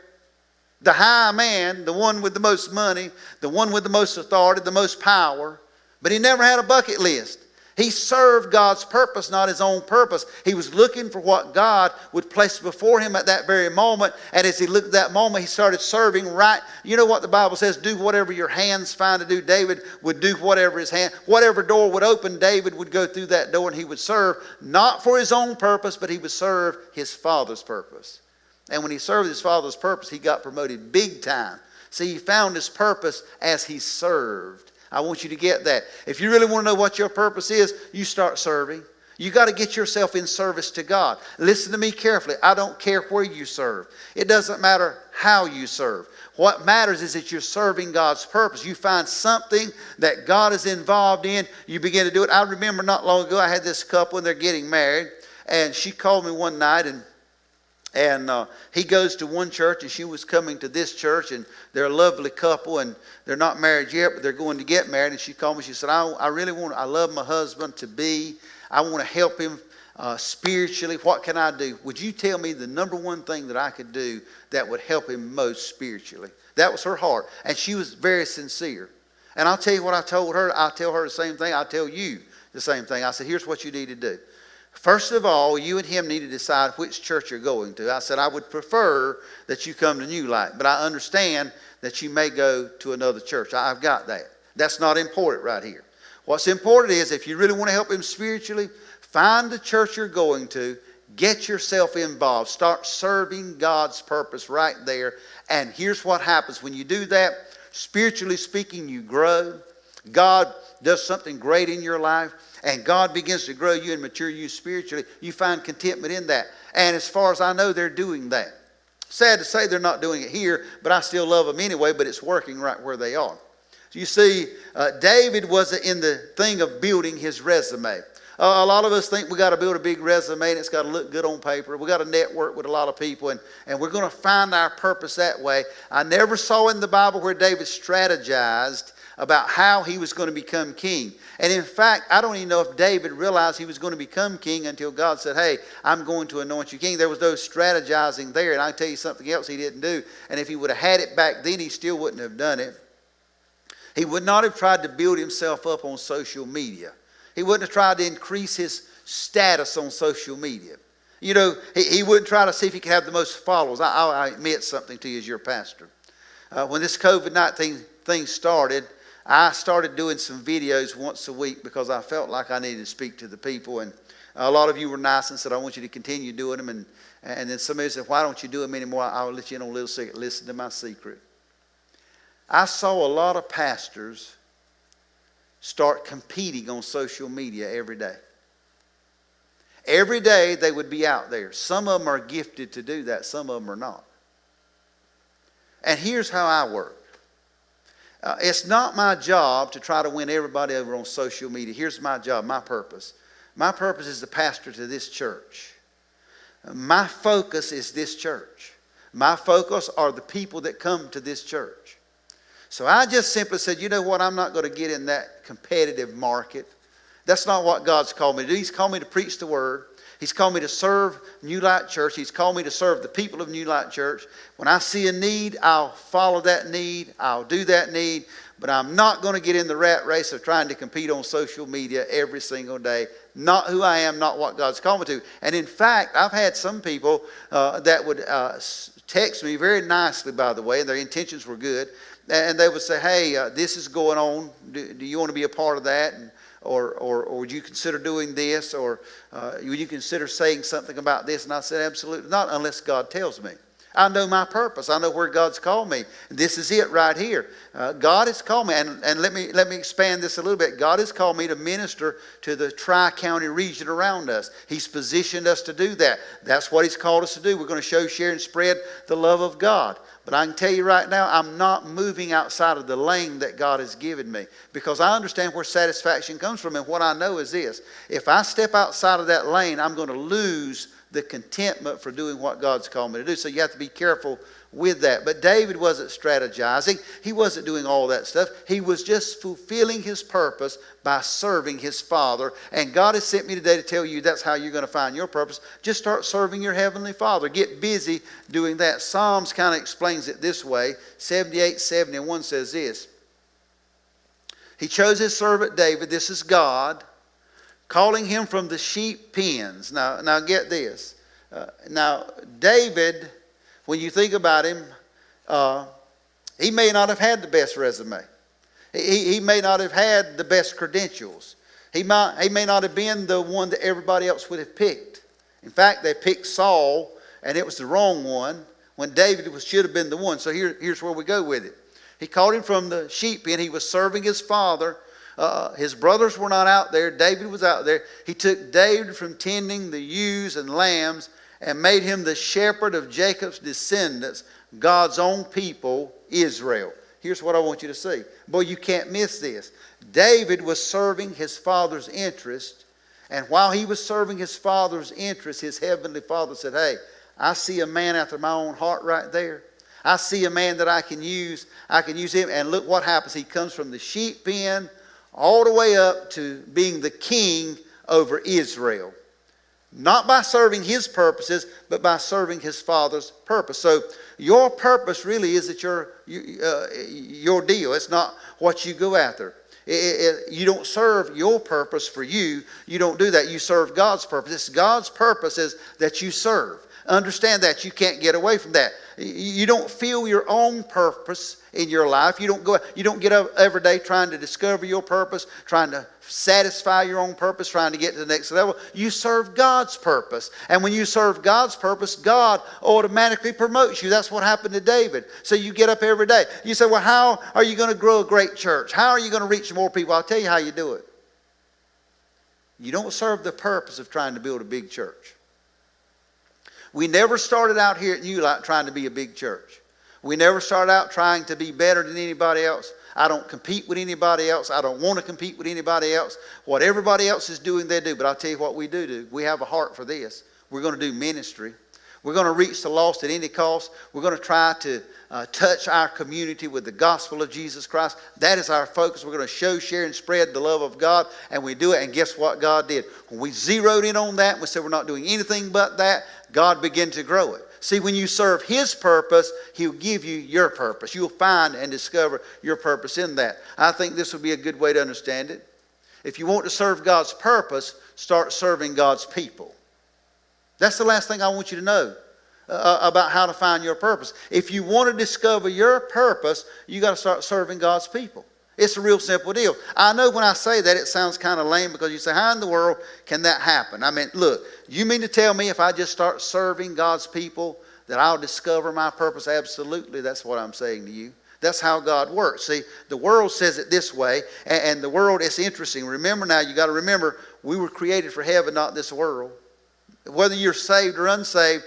the high man, the one with the most money, the one with the most authority, the most power. But he never had a bucket list. He served God's purpose, not his own purpose. He was looking for what God would place before him at that very moment. And as he looked at that moment, he started serving right. You know what the Bible says? Do whatever your hands find to do. David would do whatever his hand, whatever door would open, David would go through that door and he would serve, not for his own purpose, but he would serve his father's purpose. And when he served his father's purpose, he got promoted big time. See, he found his purpose as he served. I want you to get that. If you really want to know what your purpose is, you start serving. You got to get yourself in service to God. Listen to me carefully. I don't care where you serve. It doesn't matter how you serve. What matters is that you're serving God's purpose. You find something that God is involved in, you begin to do it. I remember not long ago, I had this couple and they're getting married. And she called me one night and he goes to one church and she was coming to this church, and they're a lovely couple and they're not married yet, but they're going to get married. And she called me, she said, I love my husband to be. I want to help him spiritually. What can I do? Would you tell me the number one thing that I could do that would help him most spiritually? That was her heart. And she was very sincere. And I'll tell you what I told her. I'll tell her the same thing. I'll tell you the same thing. I said, here's what you need to do. First of all, you and him need to decide which church you're going to. I said, I would prefer that you come to New Light, but I understand that you may go to another church. I've got that. That's not important right here. What's important is if you really want to help him spiritually, find the church you're going to, get yourself involved, start serving God's purpose right there. And here's what happens when you do that. Spiritually speaking, you grow. God does something great in your life, and God begins to grow you and mature you spiritually. You find contentment in that. And as far as I know, they're doing that. Sad to say they're not doing it here, but I still love them anyway, but it's working right where they are. You see, David wasn't in the thing of building his resume. A lot of us think we got to build a big resume and it's got to look good on paper. We got to network with a lot of people, and we're going to find our purpose that way. I never saw in the Bible where David strategized about how he was going to become king. And in fact, I don't even know if David realized he was going to become king until God said, hey, I'm going to anoint you king. There was no strategizing there. And I'll tell you something else he didn't do. And if he would have had it back then, he still wouldn't have done it. He would not have tried to build himself up on social media. He wouldn't have tried to increase his status on social media. You know, he wouldn't try to see if he could have the most followers. I admit something to you as your pastor. When this COVID-19 thing started, I started doing some videos once a week because I felt like I needed to speak to the people. And a lot of you were nice and said, I want you to continue doing them. And then somebody said, why don't you do them anymore? I'll let you in on a little secret. Listen to my secret. I saw a lot of pastors start competing on social media every day. Every day they would be out there. Some of them are gifted to do that. Some of them are not. And here's how I work. It's not my job to try to win everybody over on social media. Here's my job, my purpose. My purpose is the pastor to this church. My focus is this church. My focus are the people that come to this church. So I just simply said, you know what, I'm not going to get in that competitive market. That's not what God's called me to do. He's called me to preach the word. He's called me to serve New Light Church. He's called me to serve the people of New Light Church. When I see a need, I'll follow that need. I'll do that need. But I'm not going to get in the rat race of trying to compete on social media every single day. Not who I am, not what God's called me to. And in fact, I've had some people that would text me very nicely, by the way, and their intentions were good. And they would say, hey, this is going on. Do you want to be a part of that? Or would you consider doing this? Or would you consider saying something about this? And I said, absolutely not, unless God tells me. I know my purpose. I know where God's called me. This is it right here. God has called me. And let me expand this a little bit. God has called me to minister to the Tri-County region around us. He's positioned us to do that. That's what He's called us to do. We're going to show, share, and spread the love of God. But I can tell you right now, I'm not moving outside of the lane that God has given me, because I understand where satisfaction comes from. And what I know is this: if I step outside of that lane, I'm going to lose the contentment for doing what God's called me to do. So you have to be careful with that. But David wasn't strategizing. He wasn't doing all that stuff. He was just fulfilling his purpose by serving his Father. And God has sent me today to tell you that's how you're going to find your purpose. Just start serving your Heavenly Father. Get busy doing that. Psalms kind of explains it this way. 78:71 says this: He chose His servant David, this is God, calling him from the sheep pens. Now get this. Now David, when you think about him, he may not have had the best resume. He may not have had the best credentials. He may not have been the one that everybody else would have picked. In fact, they picked Saul, and it was the wrong one, when David should have been the one. So here's where we go with it. He called him from the sheep pen. He was serving his father. His brothers were not out there. David was out there. He took David from tending the ewes and lambs and made him the shepherd of Jacob's descendants, God's own people, Israel. Here's what I want you to see. Boy, you can't miss this. David was serving his father's interest, and while he was serving his father's interest, his heavenly Father said, hey, I see a man after my own heart right there. I see a man that I can use. I can use him. And look what happens. He comes from the sheep pen all the way up to being the king over Israel. Not by serving his purposes, but by serving his Father's purpose. So your purpose really is that your deal. It's not what you go after. You don't serve your purpose for you. You don't do that. You serve God's purpose. It's God's purpose is that you serve. Understand that. You can't get away from that. You don't feel your own purpose in your life. You don't get up every day trying to discover your purpose, trying to satisfy your own purpose, trying to get to the next level. You serve God's purpose. And when you serve God's purpose, God automatically promotes you. That's what happened to David. So you get up every day. You say, well, how are you going to grow a great church? How are you going to reach more people? I'll tell you how you do it. You don't serve the purpose of trying to build a big church. We never started out here at New Light trying to be a big church. We never started out trying to be better than anybody else. I don't compete with anybody else. I don't want to compete with anybody else. What everybody else is doing, they do. But I'll tell you what we do. We have a heart for this. We're going to do ministry. We're going to reach the lost at any cost. We're going to try to touch our community with the gospel of Jesus Christ. That is our focus. We're going to show, share, and spread the love of God, and we do it. And guess what God did? When we zeroed in on that, we said we're not doing anything but that, God began to grow it. See, when you serve His purpose, He'll give you your purpose. You'll find and discover your purpose in that. I think this would be a good way to understand it. If you want to serve God's purpose, start serving God's people. That's the last thing I want you to know about how to find your purpose. If you want to discover your purpose, you got to start serving God's people. It's a real simple deal. I know when I say that, it sounds kind of lame because you say, how in the world can that happen? I mean, look, you mean to tell me if I just start serving God's people that I'll discover my purpose? Absolutely, that's what I'm saying to you. That's how God works. See, the world says it this way, and the world, it's interesting. Remember now, you got to remember, we were created for heaven, not this world. Whether you're saved or unsaved,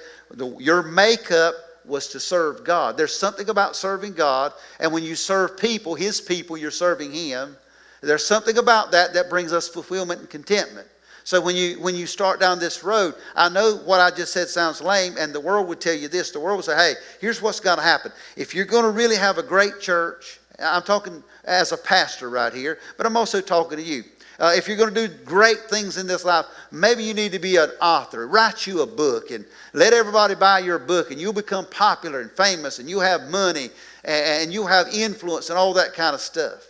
your makeup was to serve God. There's something about serving God, and when you serve people, His people, you're serving Him. There's something about that that brings us fulfillment and contentment. So when you start down this road, I know what I just said sounds lame, and the world would tell you this. The world would say, hey, here's what's got to happen. If you're going to really have a great church, I'm talking as a pastor right here, but I'm also talking to you. If you're going to do great things in this life, maybe you need to be an author. Write you a book and let everybody buy your book, and you'll become popular and famous, and you'll have money, and you'll have influence and all that kind of stuff.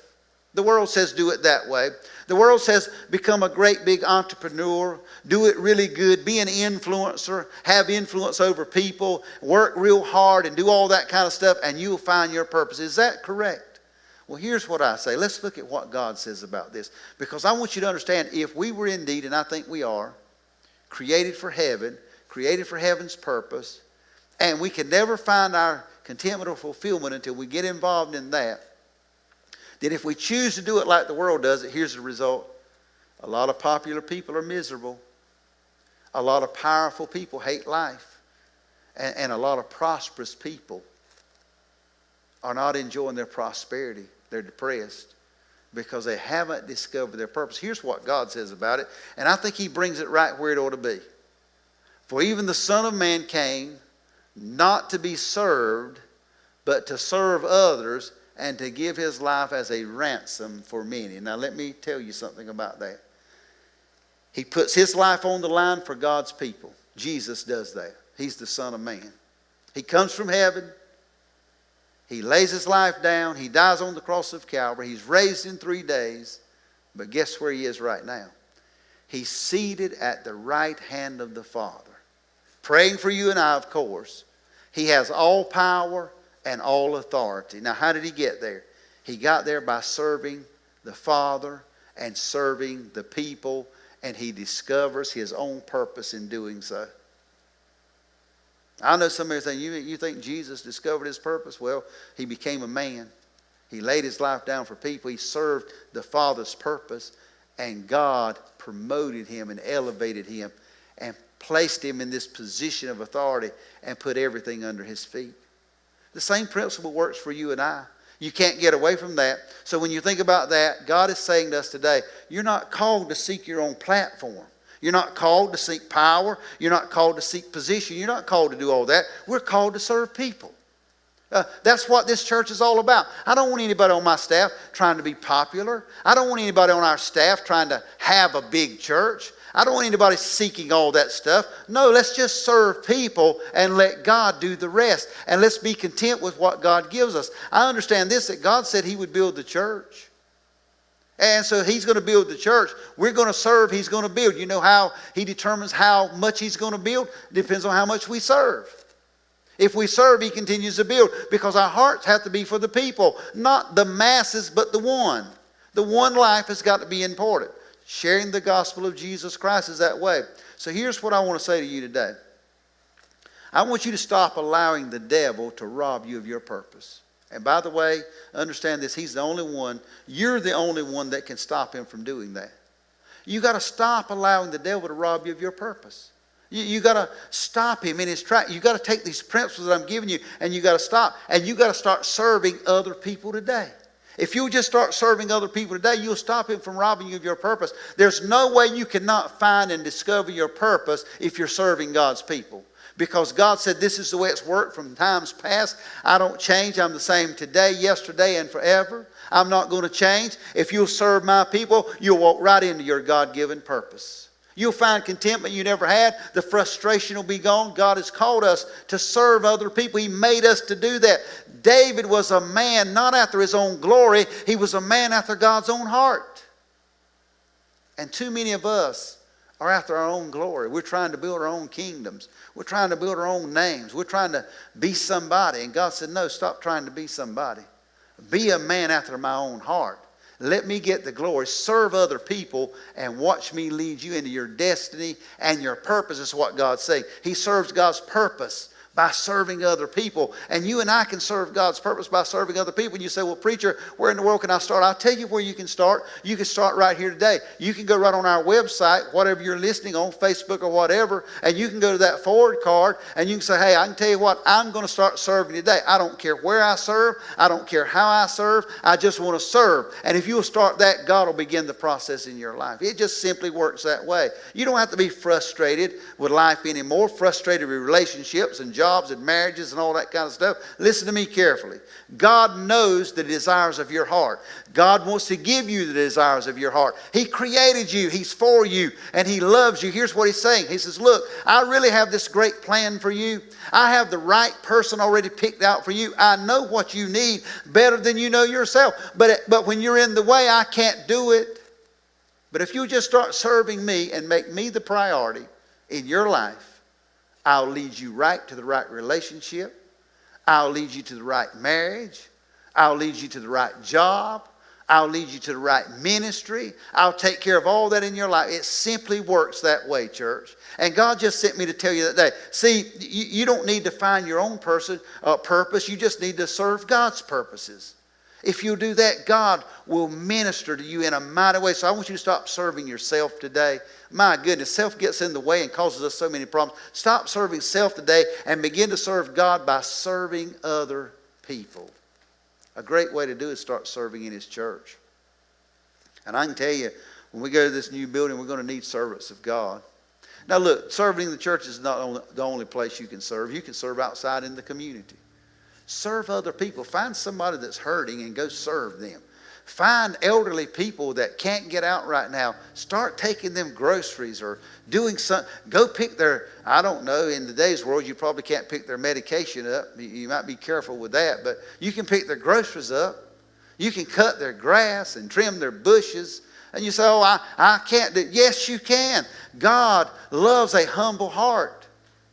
The world says do it that way. The world says become a great big entrepreneur, do it really good, be an influencer, have influence over people, work real hard and do all that kind of stuff, and you'll find your purpose. Is that correct? Well, here's what I say. Let's look at what God says about this. Because I want you to understand, if we were indeed, and I think we are, created for heaven, created for heaven's purpose, and we can never find our contentment or fulfillment until we get involved in that, then if we choose to do it like the world does it, here's the result. A lot of popular people are miserable. A lot of powerful people hate life. And a lot of prosperous people are not enjoying their prosperity. They're depressed because they haven't discovered their purpose. Here's what God says about it, and I think He brings it right where it ought to be. For even the Son of Man came not to be served, but to serve others and to give His life as a ransom for many. Now let me tell you something about that. He puts His life on the line for God's people. Jesus does that. He's the Son of Man. He comes from heaven. He lays His life down. He dies on the cross of Calvary. He's raised in 3 days. But guess where He is right now? He's seated at the right hand of the Father. Praying for you and I, of course. He has all power and all authority. Now, how did He get there? He got there by serving the Father and serving the people. And He discovers His own purpose in doing so. I know somebody saying, you think Jesus discovered His purpose? Well, He became a man. He laid His life down for people. He served the Father's purpose. And God promoted Him and elevated Him and placed Him in this position of authority and put everything under His feet. The same principle works for you and I. You can't get away from that. So when you think about that, God is saying to us today, you're not called to seek your own platform. You're not called to seek power. You're not called to seek position. You're not called to do all that. We're called to serve people. That's what this church is all about. I don't want anybody on my staff trying to be popular. I don't want anybody on our staff trying to have a big church. I don't want anybody seeking all that stuff. No, let's just serve people and let God do the rest. And let's be content with what God gives us. I understand this, that God said He would build the church. And so He's going to build the church. We're going to serve. He's going to build. You know how He determines how much He's going to build? It depends on how much we serve. If we serve, He continues to build. Because our hearts have to be for the people. Not the masses, but the one. The one life has got to be important. Sharing the gospel of Jesus Christ is that way. So here's what I want to say to you today. I want you to stop allowing the devil to rob you of your purpose. And by the way, understand this, he's the only one, you're the only one that can stop him from doing that. You got to stop allowing the devil to rob you of your purpose. You got to stop him in his track. You got to take these principles that I'm giving you and you got to stop. And you got to start serving other people today. If you just start serving other people today, you'll stop him from robbing you of your purpose. There's no way you cannot find and discover your purpose if you're serving God's people. Because God said this is the way it's worked from times past. I don't change. I'm the same today, yesterday, and forever. I'm not going to change. If you'll serve my people, you'll walk right into your God-given purpose. You'll find contentment you never had. The frustration will be gone. God has called us to serve other people. He made us to do that. David was a man not after his own glory. He was a man after God's own heart. And too many of us are after our own glory. We're trying to build our own kingdoms. We're trying to build our own names. We're trying to be somebody. And God said, no, stop trying to be somebody. Be a man after my own heart. Let me get the glory. Serve other people and watch me lead you into your destiny and your purpose is what God's saying. He serves God's purpose by serving other people. And you and I can serve God's purpose by serving other people. And you say, well, preacher, where in the world can I start? I'll tell you where you can start. You can start right here today. You can go right on our website, whatever you're listening on, Facebook or whatever, and you can go to that forward card and you can say, hey, I can tell you what, I'm going to start serving today. I don't care where I serve. I don't care how I serve. I just want to serve. And if you'll start that, God will begin the process in your life. It just simply works that way. You don't have to be frustrated with life anymore, frustrated with relationships and jobs and marriages and all that kind of stuff. Listen to me carefully. God knows the desires of your heart. God wants to give you the desires of your heart. He created you. He's for you. And He loves you. Here's what He's saying. He says, look, I really have this great plan for you. I have the right person already picked out for you. I know what you need better than you know yourself. But when you're in the way, I can't do it. But if you just start serving me and make me the priority in your life, I'll lead you right to the right relationship. I'll lead you to the right marriage. I'll lead you to the right job. I'll lead you to the right ministry. I'll take care of all that in your life. It simply works that way, church. And God just sent me to tell you that day. See, you don't need to find your own purpose. You just need to serve God's purposes. If you do that, God will minister to you in a mighty way. So I want you to stop serving yourself today. My goodness, self gets in the way and causes us so many problems. Stop serving self today and begin to serve God by serving other people. A great way to do it is start serving in His church. And I can tell you, when we go to this new building, we're going to need servants of God. Now look, serving in the church is not the only place you can serve. You can serve outside in the community. Serve other people. Find somebody that's hurting and go serve them. Find elderly people that can't get out right now. Start taking them groceries or doing something. Go pick their, I don't know, in today's world you probably can't pick their medication up. You might be careful with that, but you can pick their groceries up. You can cut their grass and trim their bushes. And you say, oh, I can't do it. Yes, you can. God loves a humble heart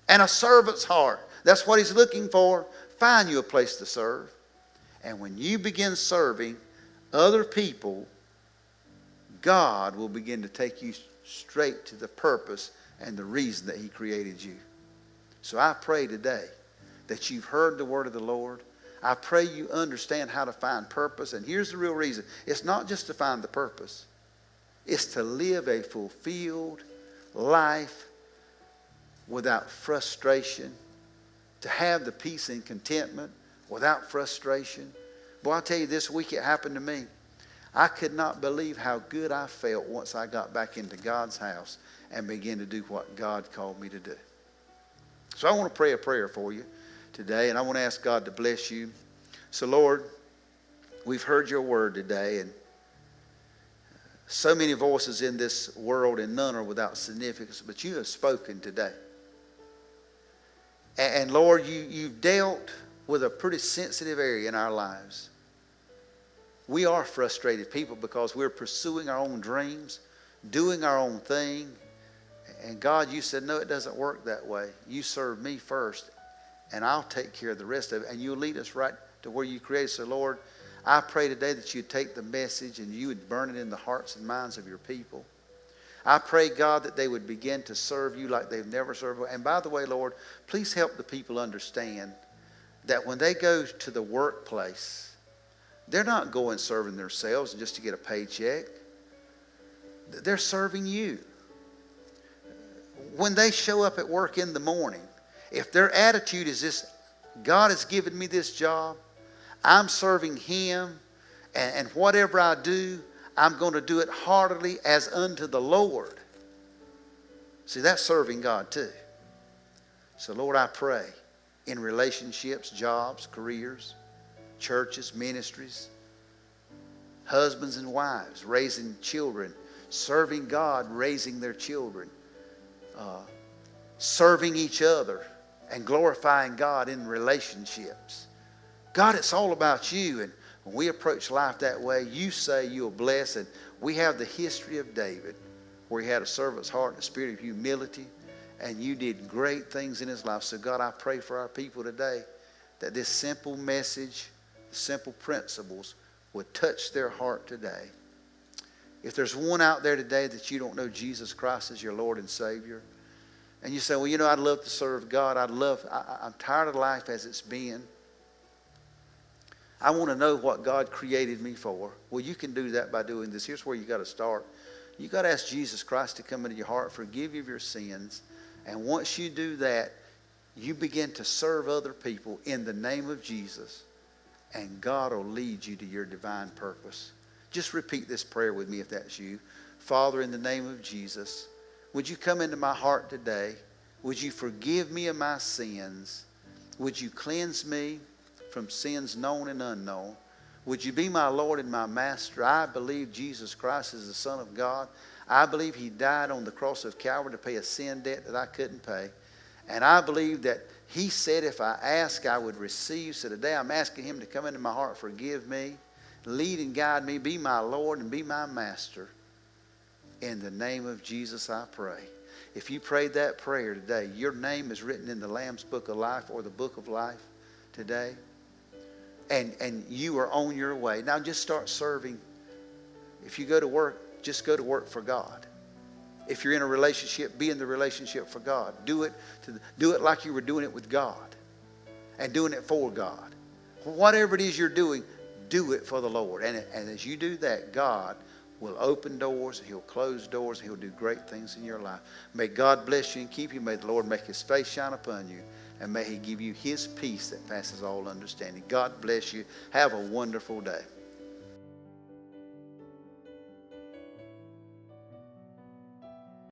and a servant's heart. That's what He's looking for. Find you a place to serve. And when you begin serving other people, God will begin to take you straight to the purpose and the reason that He created you. So I pray today that you've heard the word of the Lord. I pray you understand how to find purpose. And here's the real reason. It's not just to find the purpose. It's to live a fulfilled life without frustration. To have the peace and contentment without frustration. Boy, I'll tell you, this week it happened to me. I could not believe how good I felt once I got back into God's house and began to do what God called me to do. So I want to pray a prayer for you today, and I want to ask God to bless you. So Lord, we've heard your word today, and so many voices in this world, and none are without significance, but you have spoken today. And Lord, you've dealt with a pretty sensitive area in our lives. We are frustrated people because we're pursuing our own dreams, doing our own thing. And God, you said, no, it doesn't work that way. You serve me first, and I'll take care of the rest of it. And you'll lead us right to where you created. So Lord, I pray today that you'd take the message and you would burn it in the hearts and minds of your people. I pray, God, that they would begin to serve you like they've never served. And by the way, Lord, please help the people understand that when they go to the workplace, they're not going serving themselves just to get a paycheck. They're serving you. When they show up at work in the morning, if their attitude is this, God has given me this job, I'm serving Him, and whatever I do, I'm going to do it heartily as unto the Lord. See, that's serving God too. So Lord, I pray in relationships, jobs, careers, churches, ministries, husbands and wives, raising children, serving God, raising their children, serving each other and glorifying God in relationships. God, it's all about you. And when we approach life that way, you say you'll bless. And we have the history of David, where he had a servant's heart and a spirit of humility, and you did great things in his life. So God, I pray for our people today that this simple message, the simple principles would touch their heart today. If there's one out there today that you don't know Jesus Christ as your Lord and Savior, and you say, well, you know, I'd love to serve God. I'm tired of life as it's been. I want to know what God created me for. Well, you can do that by doing this. Here's where you got to start. You got to ask Jesus Christ to come into your heart, forgive you of your sins. And once you do that, you begin to serve other people in the name of Jesus. And God will lead you to your divine purpose. Just repeat this prayer with me if that's you. Father, in the name of Jesus, would you come into my heart today? Would you forgive me of my sins? Would you cleanse me from sins known and unknown? Would you be my Lord and my Master? I believe Jesus Christ is the Son of God. I believe he died on the cross of Calvary to pay a sin debt that I couldn't pay. And I believe that he said if I ask, I would receive. So today I'm asking him to come into my heart, forgive me, lead and guide me, be my Lord and be my Master. In the name of Jesus I pray. If you prayed that prayer today, your name is written in the Lamb's Book of Life or the Book of Life today. And you are on your way. Now just start serving. If you go to work, just go to work for God. If you're in a relationship, be in the relationship for God. Do it like you were doing it with God and doing it for God. Whatever it is you're doing, do it for the Lord. And as you do that, God will open doors, he'll close doors, and he'll do great things in your life. May God bless you and keep you. May the Lord make his face shine upon you. And may he give you his peace that passes all understanding. God bless you. Have a wonderful day.